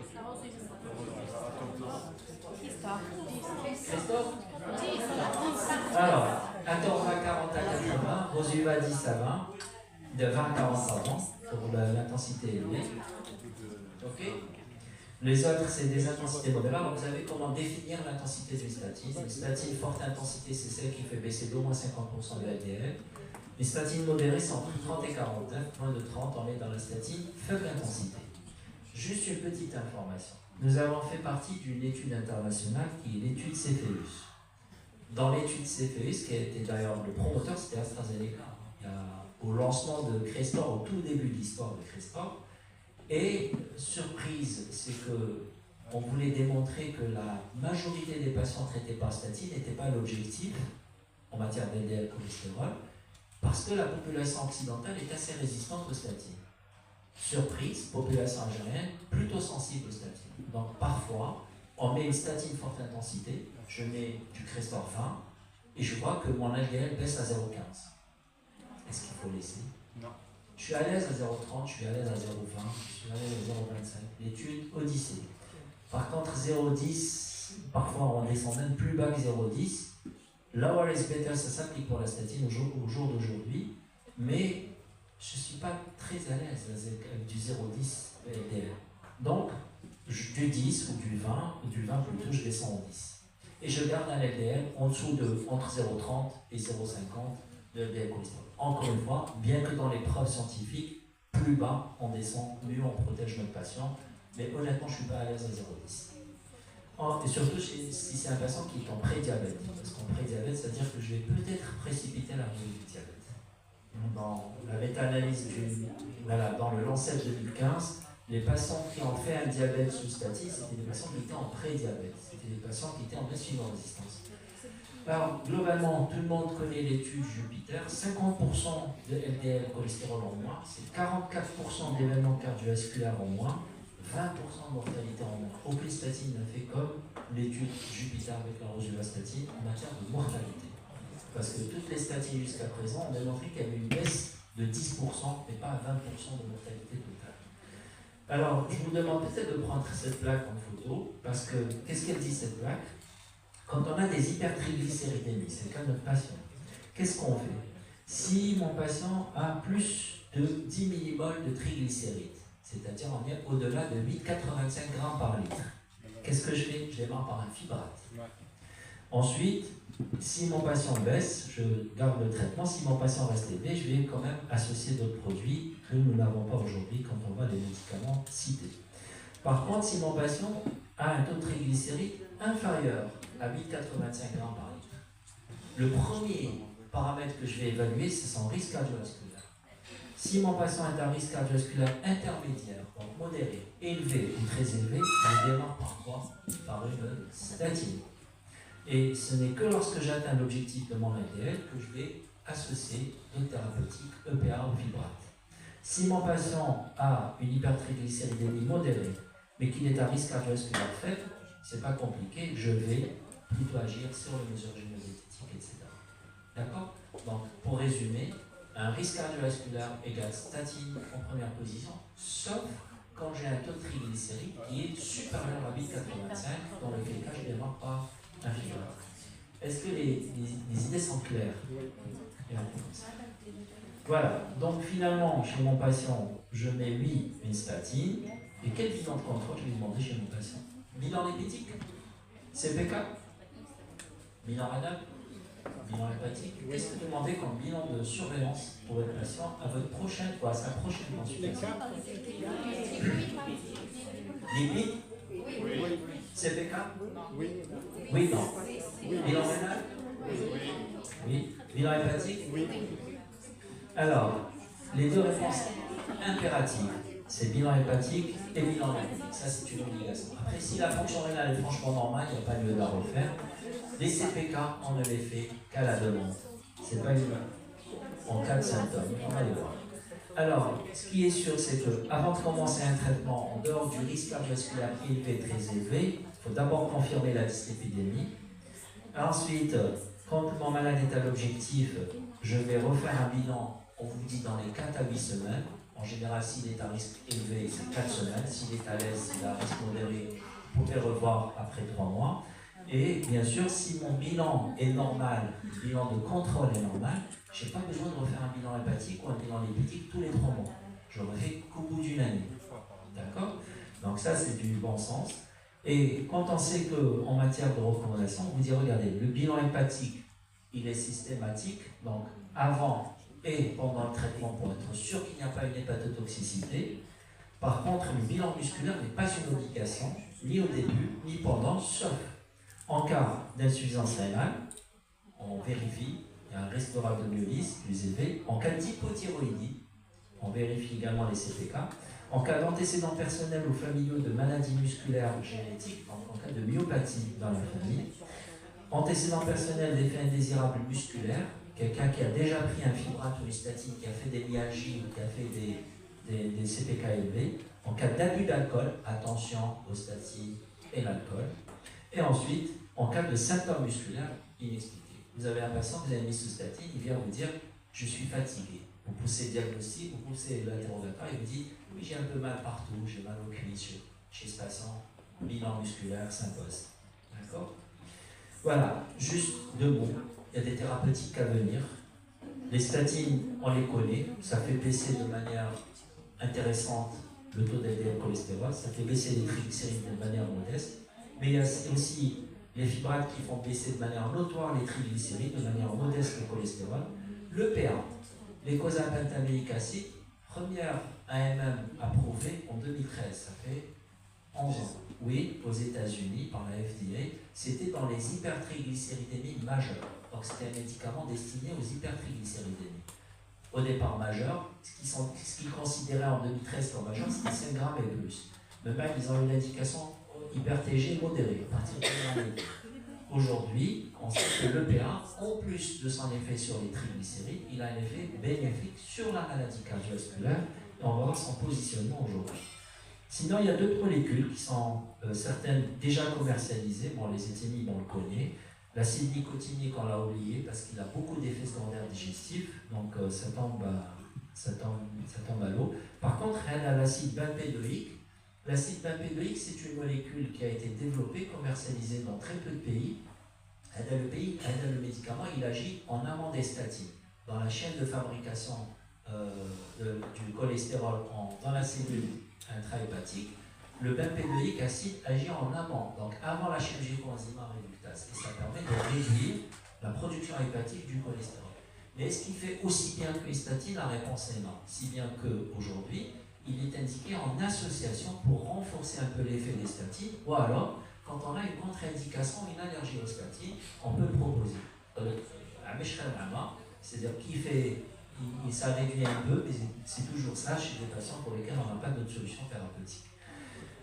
Christophe? Alors, Atorva 40 à 80, Rosuva 10 à 20, de 20 à 40 à 20 pour l'intensité élevée. Ok? Les autres, c'est des intensités modérées. Alors, vous savez comment définir l'intensité d'une statine. Une statine forte intensité, c'est celle qui fait baisser d'au moins 50% de LDL. Les statines modérées sont entre 30 et 49. Moins de 30, on est dans la statine faible intensité. Juste une petite information. Nous avons fait partie d'une étude internationale qui est l'étude Cepheus. Dans l'étude Cepheus, qui a été d'ailleurs le promoteur, c'était AstraZeneca. Au lancement de Crestor, au tout début de l'histoire de Crestor. Et surprise, c'est que on voulait démontrer que la majorité des patients traités par statine n'était pas l'objectif en matière d'LDL cholestérol, parce que la population occidentale est assez résistante aux statines. Surprise, population algérienne plutôt sensible aux statines. Donc parfois, on met une statine forte intensité, je mets du Crestor 20 et je vois que mon LDL baisse à 0,15. Est-ce qu'il faut laisser? Non. Je suis à l'aise à 0,30, je suis à l'aise à 0,20, je suis à l'aise à 0,25. L'étude Odyssée. Par contre, 0,10, parfois on descend même plus bas que 0,10. Lower is better, ça s'applique pour la statine au jour d'aujourd'hui, mais je ne suis pas très à l'aise avec du 0,10 LDL. Donc, du 10 ou du 20 plutôt, je descends au 10. Et je garde un LDL en dessous de entre 0,30 et 0,50 de LDL cholestérol. Encore une fois, bien que dans les preuves scientifiques, plus bas on descend, mieux on protège notre patient. Mais honnêtement, je ne suis pas à l'aise à 0,10. Et surtout si c'est un patient qui est en prédiabète. Parce qu'en prédiabète, c'est-à-dire que je vais peut-être précipiter l'arrivée du diabète. Dans la méta-analyse dans le Lancet 2015, les patients qui ont fait un diabète sous statine, c'était des patients qui étaient en prédiabète. C'était des patients qui étaient en insulino-résistance. Alors, globalement, tout le monde connaît l'étude Jupiter. 50% de LDL cholestérol en moins, c'est 44% d'événements cardiovasculaires en moins, 20% de mortalité en moins. Aucune statine n'a fait comme l'étude Jupiter avec la rosuvastatine en matière de mortalité. Parce que toutes les statines jusqu'à présent ont démontré qu'il y avait une baisse de 10%, mais pas à 20% de mortalité totale. Alors, je vous demande peut-être de prendre cette plaque en photo, parce que, qu'est-ce qu'elle dit cette plaque? Quand on a des hypertriglycéridémies, c'est le cas de notre patient, qu'est-ce qu'on fait? Si mon patient a plus de 10 millimoles de triglycérides, c'est-à-dire on est au-delà de 8,85 grammes par litre, qu'est-ce que je fais? Je démarre par un fibrate. Ensuite, si mon patient baisse, je garde le traitement. Si mon patient reste élevé, je vais quand même associer d'autres produits que nous n'avons pas aujourd'hui quand on voit les médicaments cités. Par contre, si mon patient a un taux de triglycérides inférieur à 8,85 grammes par litre, le premier paramètre que je vais évaluer, c'est son risque cardiovasculaire. Si mon patient est à risque cardiovasculaire intermédiaire, donc modéré, élevé ou très élevé, je démarre par quoi? Par une statine. Et ce n'est que lorsque j'atteins l'objectif de mon LDL que je vais associer d'autres thérapeutiques, EPA ou fibrate. Si mon patient a une hypertriglycéridémie modérée, mais qu'il est à risque cardiovasculaire faible, c'est pas compliqué, je vais plutôt agir sur les mesures génétiques, etc. D'accord? Donc, pour résumer, un risque cardiovasculaire égale statine en première position, sauf quand j'ai un taux de triglycérides qui est supérieur à 8,85, dans lequel cas je démarre par un fibrate. Est-ce que les idées sont claires? Voilà, donc finalement, chez mon patient, je mets oui une statine. Et quel bilan de contrôle je vais demander chez mon patient? Bilan lipidique? CPK? Bilan rénal? Bilan hépatique? Qu'est-ce que vous demandez comme bilan de surveillance pour votre patient à votre prochaine ou à sa prochaine consultation? Lipides? CPK? Oui. Oui, non. Bilan rénal? Oui. Bilan hépatique? Oui. Alors, les deux réponses impératives, c'est bilan hépatique et bilan rénal. Ça, c'est une obligation. Après, si la fonction rénale est franchement normale, il n'y a pas lieu de la refaire. Les CPK, on ne les fait qu'à la demande. C'est pas une en cas de symptômes. On va les voir. Alors, ce qui est sûr, c'est que avant de commencer un traitement, en dehors du risque cardiovasculaire élevé, très élevé, il faut d'abord confirmer la dyslipidémie. Ensuite, quand mon malade est à l'objectif, je vais refaire un bilan, on vous dit dans les 4 à 8 semaines. En général, s'il est à risque élevé, c'est 4 semaines. S'il est à l'aise, s'il a un risque modéré, vous pouvez revoir après 3 mois. Et bien sûr, si mon bilan est normal, le bilan de contrôle est normal, je n'ai pas besoin de refaire un bilan hépatique ou un bilan lipidique tous les 3 mois. Je le refais qu'au bout d'une année. D'accord? Donc ça, c'est du bon sens. Et quand on sait qu'en matière de recommandation, on vous dit, regardez, le bilan hépatique, il est systématique, donc avant et pendant le traitement pour être sûr qu'il n'y a pas une hépatotoxicité. Par contre, le bilan musculaire n'est pas une obligation, ni au début, ni pendant, sauf en cas d'insuffisance rénale, on vérifie, il y a un risque oral de myolyse plus élevé. En cas d'hypothyroïdie, on vérifie également les CPK. En cas d'antécédents personnels ou familiaux de maladies musculaires génétiques, en cas de myopathie dans la famille, antécédents personnels d'effets indésirables musculaires, quelqu'un qui a déjà pris un fibrate ou une statine, qui a fait des myalgies ou qui a fait des CPK élevés, en cas d'abus d'alcool, attention aux statines et l'alcool, et ensuite, en cas de symptômes musculaires inexpliqués. Vous avez un patient, vous avez mis sous statine, il vient vous dire « je suis fatigué ». Vous poussez le diagnostic, vous poussez l'interrogatoire, il vous dit « oui, j'ai un peu mal partout, j'ai mal au cuisse, chez ce patient, bilan musculaire s'impose ». D'accord? Voilà, juste 2 mots. Il y a des thérapeutiques à venir. Les statines, on les connaît, ça fait baisser de manière intéressante le taux d'LDL cholestérol, ça fait baisser les triglycérides de manière modeste, mais il y a aussi les fibrates qui font baisser de manière notoire les triglycérides, de manière modeste le cholestérol. Le PA, l'eicosapentaméique acide, première AMM approuvée en 2013, ça fait 11 ans. Oui, aux États-Unis, par la FDA, c'était dans les hypertriglycéridémies majeures. Donc c'était un médicament destiné aux hypertriglycéridémies. Au départ majeur, ce qu'ils considéraient en 2013 comme majeur, c'était 5 grammes et plus. Mais même, ils ont une indication hyper-TG modérée, à partir de l'année. Aujourd'hui, on sait que l'EPA, en plus de son effet sur les triglycérides, il a un effet bénéfique sur la maladie cardiovasculaire, et on va voir son positionnement aujourd'hui. Sinon, il y a d'autres molécules qui sont certaines déjà commercialisées. Bon, les éthymides, on le connaît. L'acide nicotinique, on l'a oublié parce qu'il a beaucoup d'effets secondaires digestifs, donc ça tombe à l'eau. Par contre, il y a l'acide bempédoïque. L'acide bempédoïque, c'est une molécule qui a été développée, commercialisée dans très peu de pays. Le médicament, il agit en amont des statines. Dans la chaîne de fabrication du cholestérol dans la cellule intrahépatique, le bempédoïque acide agit en amont, donc avant la chirurgie coenzymaire réductase, et ça permet de réduire la production hépatique du cholestérol. Mais est-ce qu'il fait aussi bien que les statines? La réponse est non. Si bien qu'aujourd'hui, il est indiqué en association pour renforcer un peu l'effet des statines, ou alors, quand on a une contre-indication, une allergie aux statines, on peut proposer un meshkhalama, c'est-à-dire ça réduit un peu, mais c'est toujours ça chez des patients pour lesquels on n'a pas d'autre solution thérapeutique.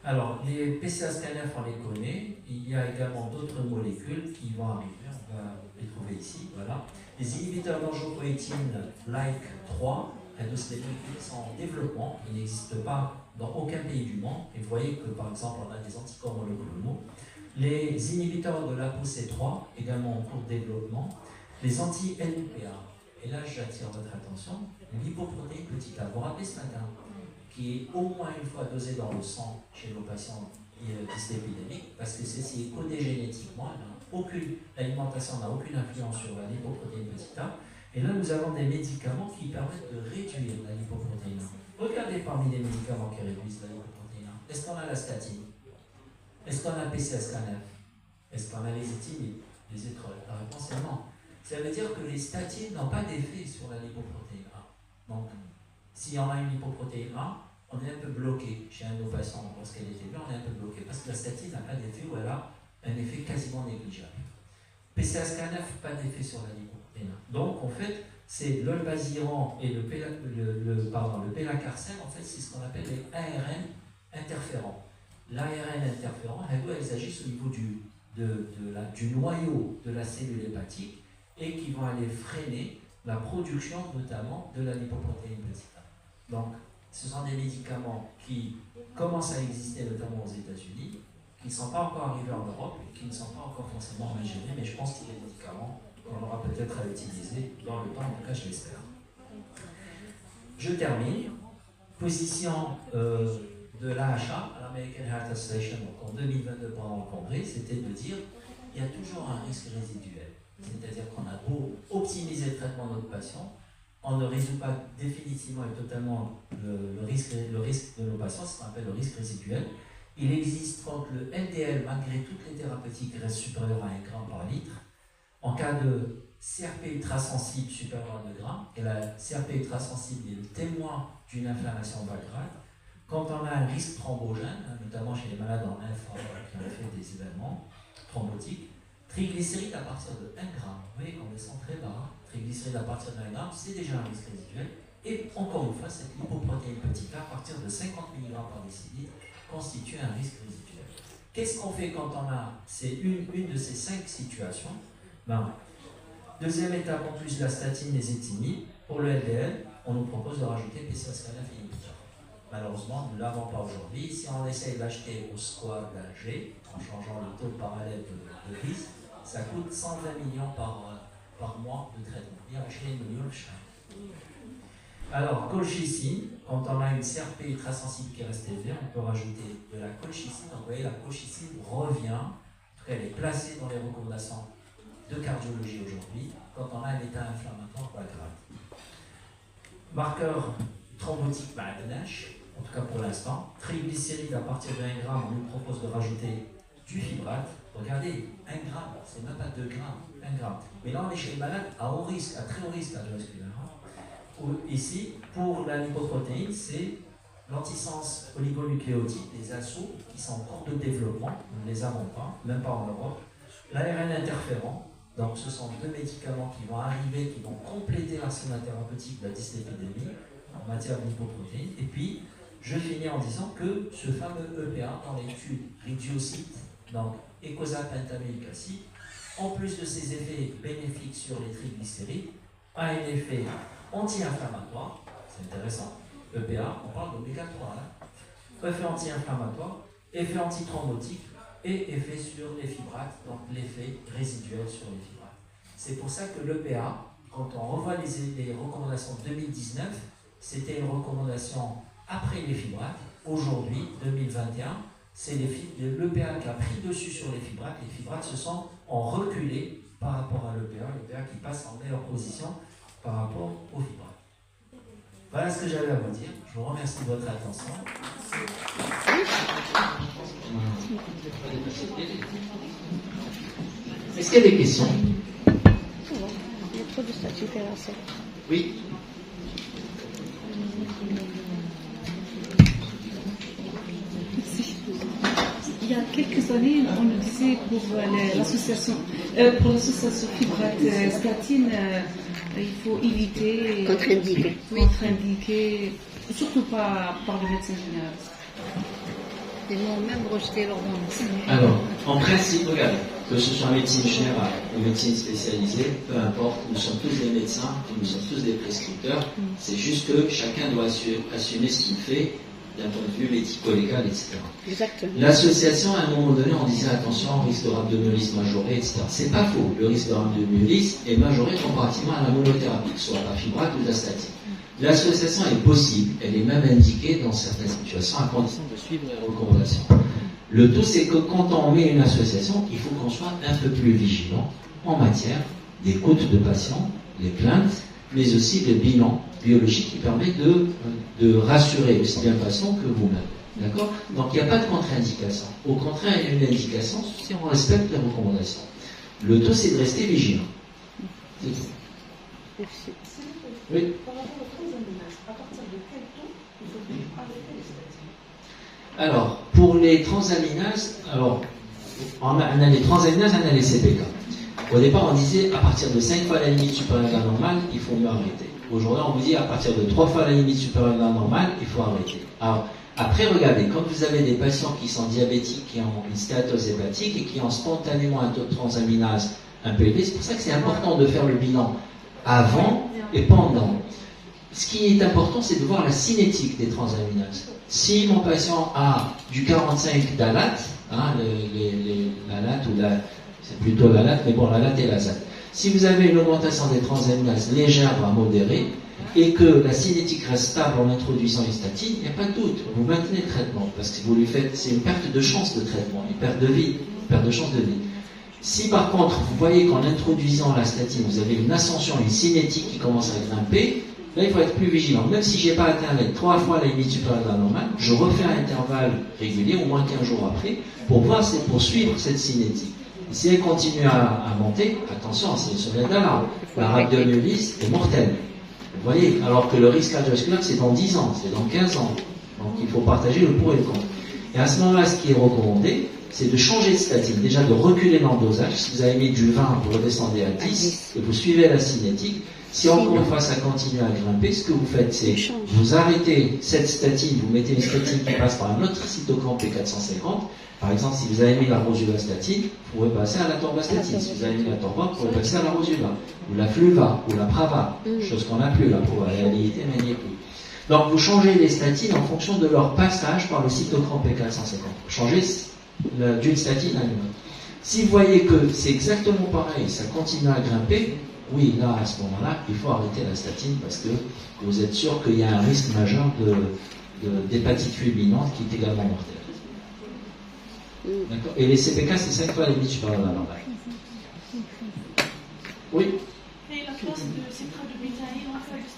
Alors, les PCSK9, on les connaît. Il y a également d'autres molécules qui vont arriver. On va les trouver ici. Voilà. Les inhibiteurs d'angiopoïétine LIKE-3, des molécules qui sont en développement. Ils n'existent pas dans aucun pays du monde. Et vous voyez que, par exemple, on a des anticorps monoclonaux. Les inhibiteurs de l'ApoC3, également en cours de développement. Les anti-LUPA. Et là, j'attire votre attention. L'hypoprotéine petit a. Vous vous rappelez ce matin, qui est au moins une fois dosé dans le sang chez nos patients dyslipidémiques, parce que ceci est codé génétiquement, l'alimentation n'a aucune influence sur la lipoprotéine petit a. Et là, nous avons des médicaments qui permettent de réduire la lipoprotéine A. Regardez parmi les médicaments qui réduisent la lipoprotéine A. Est-ce qu'on a la statine? Est-ce qu'on a PCSK9? Est-ce qu'on a les éthylides, les étrolles? La réponse est non. Ça veut dire que les statines n'ont pas d'effet sur la lipoprotéine A. Donc, si on a une lipoprotéine A, on est un peu bloqué. Chez un de nos patients, lorsqu'elle était bien, on est un peu bloqué parce que la statine n'a pas d'effet ou elle a un effet quasiment négligeable. PCSK9, pas d'effet sur la lipoprotéine A. Donc, en fait, c'est l'olpasiran et le pélacarsen, en fait, c'est ce qu'on appelle les ARN interférents. L'ARN interférent, elles agissent au niveau du noyau de la cellule hépatique et qui vont aller freiner la production notamment de la lipoprotéine petit a. Donc, ce sont des médicaments qui commencent à exister notamment aux États-Unis, qui ne sont pas encore arrivés en Europe et qui ne sont pas encore forcément ingérés, mais je pense qu'il y a des médicaments qu'on aura peut-être à utiliser dans le temps, en tout cas je l'espère. Je termine. Position de l'AHA, à l'American Heart Association, en 2022 pendant le congrès, c'était de dire qu'il y a toujours un risque résiduel. C'est-à-dire qu'on a beau optimiser le traitement de notre patient, on ne résout pas définitivement et totalement le risque de nos patients, c'est ce qu'on appelle le risque résiduel. Il existe quand le LDL, malgré toutes les thérapeutiques, reste supérieur à 1 g par litre. En cas de CRP ultrasensible supérieur à 2 g, et la CRP ultrasensible est le témoin d'une inflammation bas grade. Quand on a un risque thrombogène, notamment chez les malades en infra qui ont fait des événements thrombotiques, triglycérides à partir de 1 g, vous voyez qu'on descend très bas, triglycérides à partir de 1 g, c'est déjà un risque résiduel. Et encore une fois, cette lipoprotéine petit a, à partir de 50 mg par décilitre, constitue un risque résiduel. Qu'est-ce qu'on fait quand on a une de ces 5 situations? Deuxième étape, en plus de la statine, les éthymides, pour le LDL, on nous propose de rajouter PCSK9 inhibiteur. Malheureusement, nous ne l'avons pas aujourd'hui. Si on essaye d'acheter au square d'Alger, en changeant le taux parallèle de risque, ça coûte 120 millions par mois de traitement. Il y a acheté 1 million de chats. Alors, colchicine, quand on a une CRP ultrasensible qui reste élevée, on peut rajouter de la colchicine. Donc, vous voyez, la colchicine revient, en tout cas, elle est placée dans les recommandations de cardiologie aujourd'hui, quand on a un état inflammatoire pas grave. Marqueur thrombotique NASH, en tout cas pour l'instant. Triglycérides à partir de 1 g, on nous propose de rajouter du fibrate. Regardez, 1 g, c'est même pas 2 g, 1 g. Mais là, on est chez les malades à haut risque, à très haut risque cardiovasculaire. Ici, pour la lipoprotéine, c'est l'antisense oligonucléotide, les ASO, qui sont en cours de développement, nous ne les avons pas, même pas en Europe. L'ARN interférent, donc ce sont 2 médicaments qui vont arriver, qui vont compléter l'arsenal thérapeutique de la dyslipidémie en matière de lipoprotéine. Et puis, je finis en disant que ce fameux EPA dans l'étude Ridiocyte, donc écosapentamélique acide, en plus de ses effets bénéfiques sur les triglycérides, a un effet anti-inflammatoire, c'est intéressant, EPA, on parle d'oméga 3, là. Effet anti-inflammatoire, effet antithrombotique et effet sur les fibrates, donc l'effet résiduel sur les fibrates. C'est pour ça que l'EPA, quand on revoit les recommandations de 2019, c'était une recommandation après les fibrates. Aujourd'hui, 2021, c'est l'EPA qui a pris dessus sur les fibrates. Les fibrates se sont reculés par rapport à l'EPA qui passe en meilleure position par rapport aux fibrates. Voilà ce que j'avais à vous dire. Je vous remercie de votre attention. Est-ce qu'il y a des questions? Il y a trop de statuts terrassés. Oui. Il y a quelques années, on le disait pour l'association fibrate statine, il faut éviter, contre-indiquer, surtout pas par le médecin général. Ils m'ont même rejeté l'ordonnance. Alors, en principe, regardez, que ce soit en médecine générale ou médecine spécialisée, peu importe, nous sommes tous des médecins et nous sommes tous des prescripteurs. C'est juste que chacun doit assumer ce qu'il fait d'un point de vue médico-légal, etc. Exactement. L'association, à un moment donné, on disait attention, risque de rhabdomyolyse majoré, etc. C'est pas faux. Le risque de rhabdomyolyse est majoré comparativement à la monothérapie, soit la fibrate ou la statine. L'association est possible, elle est même indiquée dans certaines situations à condition de suivre les recommandations. Le tout, c'est que quand on met une association, il faut qu'on soit un peu plus vigilant en matière d'écoute de patients, les plaintes, mais aussi le bilan biologique qui permet de rassurer aussi bien le patient que vous-même. D'accord? Donc il n'y a pas de contre-indication. Au contraire, il y a une indication si on respecte les recommandations. Le tout, c'est de rester vigilant. C'est tout. Merci. Oui. Par rapport aux transaminase, à partir de quel taux il faut arrêter les statines? Alors, pour les transaminases, alors, on a les transaminases, on a les CPK. Au départ, on disait à partir de 5 fois la limite supérieure à la normale, il faut mieux arrêter. Aujourd'hui, on vous dit à partir de 3 fois la limite supérieure à la normale, il faut arrêter. Alors, après, regardez, quand vous avez des patients qui sont diabétiques, qui ont une stéatose hépatique et qui ont spontanément un taux de transaminase un peu élevé, c'est pour ça que c'est important de faire le bilan avant et pendant. Ce qui est important, c'est de voir la cinétique des transaminases. Si mon patient a du 45 d'ALAT, hein, l'ALAT ou c'est plutôt l'ALAT, mais bon, l'ALAT et l'AZAT. Si vous avez une augmentation des transaminases légère à modérée, et que la cinétique reste stable en introduisant une statine, il n'y a pas de doute, vous maintenez le traitement, parce que vous lui faites, c'est une perte de chance de traitement, une perte de vie, une perte de chance de vie. Si par contre, vous voyez qu'en introduisant la statine, vous avez une ascension, une cinétique qui commence à grimper, là il faut être plus vigilant. Même si je n'ai pas atteint les 3 fois la limite supérieure à la normale, je refais un intervalle régulier, au moins 15 jours après, pour voir, pour suivre cette cinétique. Et si elle continue à monter, attention, c'est une sonnette d'alarme. La rhabdomyolyse est mortelle. Vous voyez, alors que le risque cardiovasculaire, c'est dans 10 ans, c'est dans 15 ans. Donc il faut partager le pour et le contre. Et à ce moment-là, ce qui est recommandé, c'est de changer de statine, déjà de reculer dans le dosage. Si vous avez mis du 20, vous redescendez à 10, et vous suivez la cinétique. Si encore une fois ça continue à grimper, ce que vous faites, c'est vous arrêtez cette statine, vous mettez une statine qui passe par un autre cytochrome P450. Par exemple, si vous avez mis la rosuvastatine, vous pouvez passer à la torvastatine. Si vous avez mis la torva, vous pouvez passer à la rosuva, ou la fluva, ou la prava, chose qu'on n'a plus là pour la réalité, mais il n'y est plus. Donc vous changez les statines en fonction de leur passage par le cytochrome P450. Vous changez d'une statine à une autre. Si vous voyez que c'est exactement pareil, ça continue à grimper, oui, là, à ce moment-là, il faut arrêter la statine parce que vous êtes sûr qu'il y a un risque majeur d'hépatite fulminante qui est également mortelle. D'accord. Et les CPK, c'est 5 fois la limite supérieure à la normale. Oui. Et la place de citrate de bétaïne en cas de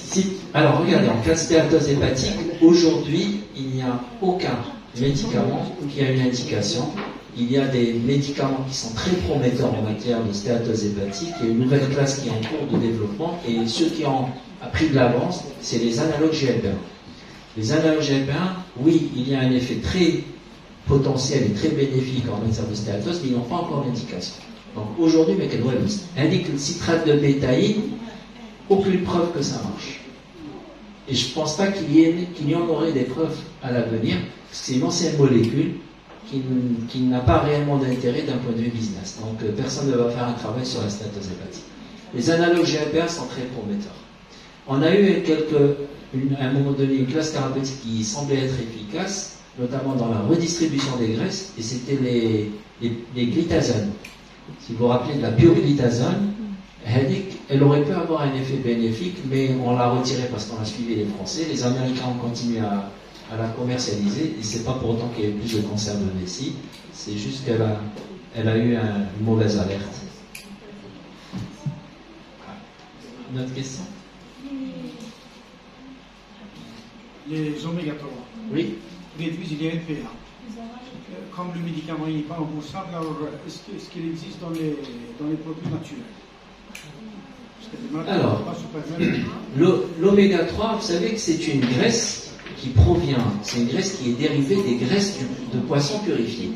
stéatose? Alors, regardez, en cas de stéatose hépatique, aujourd'hui, il n'y a aucun médicament qui a une indication. Il y a des médicaments qui sont très prometteurs en matière de stéatose hépatique. Il y a une nouvelle classe qui est en cours de développement et ceux qui ont pris de l'avance, c'est les analogues GLP-1. Les analogues GLP-1, oui, il y a un effet très potentiel et très bénéfique en matière de stéatose, mais ils n'ont pas encore d'indication. Donc aujourd'hui, McElways indique le citrate de bétaïne, aucune preuve que ça marche. Et je ne pense pas qu'il y en aurait des preuves à l'avenir, parce que c'est une ancienne molécule qui n'a pas réellement d'intérêt d'un point de vue business. Donc personne ne va faire un travail sur la stéatose hépatique. Les analogues GLP-1 sont très prometteurs. On a eu à un moment donné une classe thérapeutique qui semblait être efficace, notamment dans la redistribution des graisses, et c'était les glitazones. Si vous vous rappelez de la bioglitazone, elle aurait pu avoir un effet bénéfique, mais on l'a retirée parce qu'on a suivi les Français. Les Américains ont continué à la commercialiser, et c'est pas pour autant qu'il y a eu plus de cancer de vessie, c'est juste qu'elle a eu une mauvaise alerte. Une autre question? Les oméga 3 réduisent les LPA. Comme le médicament n'est pas remboursable, alors est-ce qu'il existe dans les produits naturels? Alors, l'oméga 3, vous savez que c'est une graisse qui provient, c'est une graisse qui est dérivée des graisses de poisson purifié.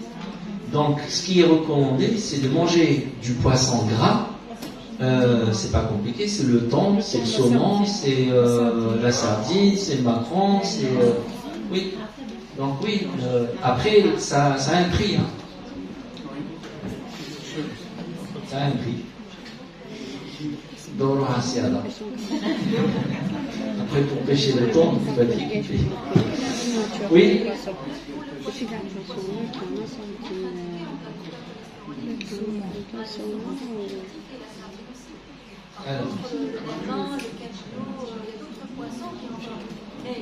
Donc, ce qui est recommandé, c'est de manger du poisson gras. C'est pas compliqué, c'est le thon, c'est le saumon, c'est la sardine, c'est le maquereau, c'est oui. Donc oui. Après, ça a un prix. Hein. Ça a un prix. Dans l'Asiada. Après, pour pêcher le thon, il faut être équipé. Oui. Alors. Dans le capello, il y a d'autres poissons qui en mangent. Mais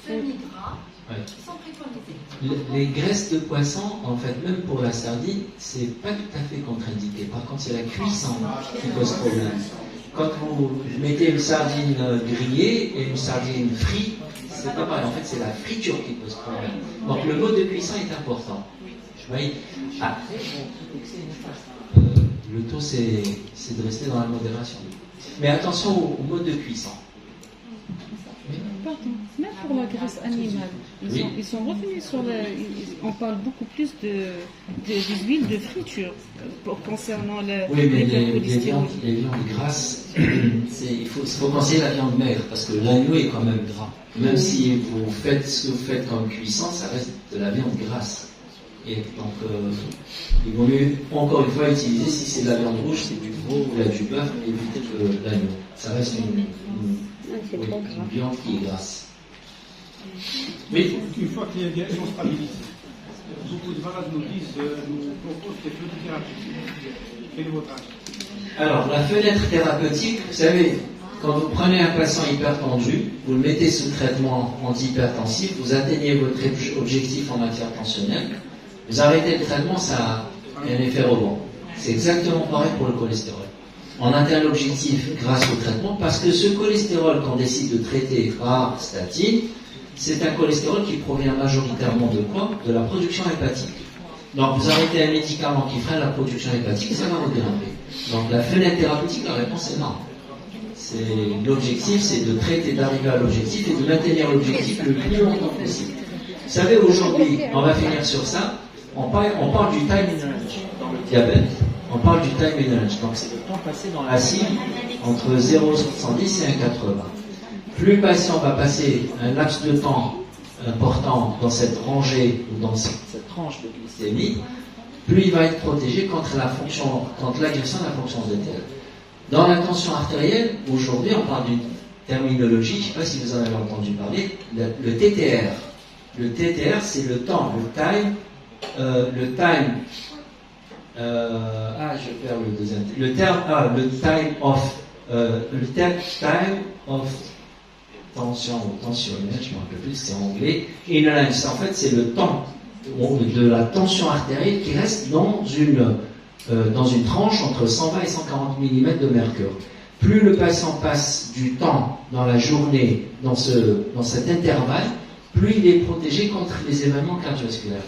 semi-gras, Ouais. Qui sont préconisés. Les graisses de poisson, en fait, même pour la sardine, c'est pas tout à fait contre-indiqué. Par contre, c'est la cuisson qui pose problème. Quand vous mettez une sardine grillée et une sardine frite, c'est pas pareil. En fait, c'est la friture qui pose problème. Donc, le mode de cuisson est important. Oui. Après, le tout, c'est de rester dans la modération. Mais attention au mode de cuisson. Oui. Pardon, même pour la graisse animale, ils sont revenus sur on parle beaucoup plus des huiles de friture concernant oui, mais les viandes grasses, il faut conseiller la viande maigre parce que l'agneau est quand même gras. Même si vous faites ce que vous faites comme cuisson, ça reste de la viande grasse. Et donc, il vaut mieux, encore une fois, utiliser, si c'est de la viande rouge, c'est du veau ou du bœuf, mais éviter l'agneau. Ça reste une viande qui est grasse. Oui. Une fois que les guérisons sont stabilisées, beaucoup de malades nous proposent des fenêtres thérapeutiques. Quel est votre avis? Alors, la fenêtre thérapeutique, vous savez, quand vous prenez un patient hypertendu, vous le mettez sous traitement antihypertensif, vous atteignez votre objectif en matière tensionnelle, vous arrêtez le traitement, ça a un effet rebond. C'est exactement pareil pour le cholestérol. On atteint l'objectif grâce au traitement parce que ce cholestérol qu'on décide de traiter par statine, c'est un cholestérol qui provient majoritairement de quoi? De la production hépatique. Donc vous arrêtez un médicament qui freine la production hépatique, ça va redémarrer. Donc la fenêtre thérapeutique, la réponse est non. L'objectif, c'est de traiter, d'arriver à l'objectif et de maintenir l'objectif le plus longtemps possible. Vous savez, aujourd'hui, on va finir sur ça, on parle du time in range dans le diabète. On parle du time in range, donc c'est le temps passé dans la cible entre 0,70 et 1,80. Plus le patient va passer un laps de temps important dans cette rangée ou dans cette tranche de glycémie, plus il va être protégé contre l'agression de la fonction d'étel. Dans la tension artérielle, aujourd'hui, on parle d'une terminologie, je ne sais pas si vous en avez entendu parler, le TTR. Le TTR, c'est le temps, je perds le deuxième. Le time of tension ou tensionnel, je ne me rappelle plus, c'est en anglais. Et en fait, c'est le temps de la tension artérielle qui reste dans une tranche entre 120 et 140 mm de mercure. Plus le patient passe du temps dans la journée, dans cet intervalle, plus il est protégé contre les événements cardiovasculaires.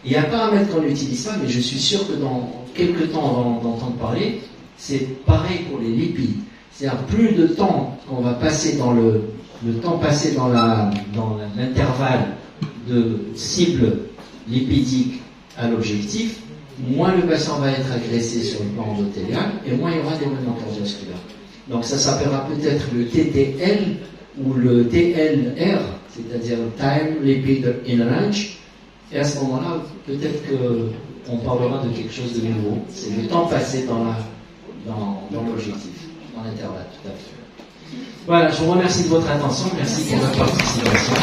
Il y a un paramètre qu'on n'utilise pas, mais je suis sûr que dans quelques temps, on va en entendre parler, c'est pareil pour les lipides. C'est-à-dire, plus de temps qu'on va passer dans le temps passé dans l'intervalle de cible lipidique à l'objectif, moins le patient va être agressé sur le plan endothélial et moins il y aura d'événements cardiovasculaires. Donc ça s'appellera peut-être le TTL ou le TLR, c'est-à-dire Time Lipid in Range. Et à ce moment-là, peut-être qu'on parlera de quelque chose de nouveau. C'est le temps passé dans l'objectif, dans l'intervalle, tout à fait. Voilà, je vous remercie de votre attention, merci pour votre participation.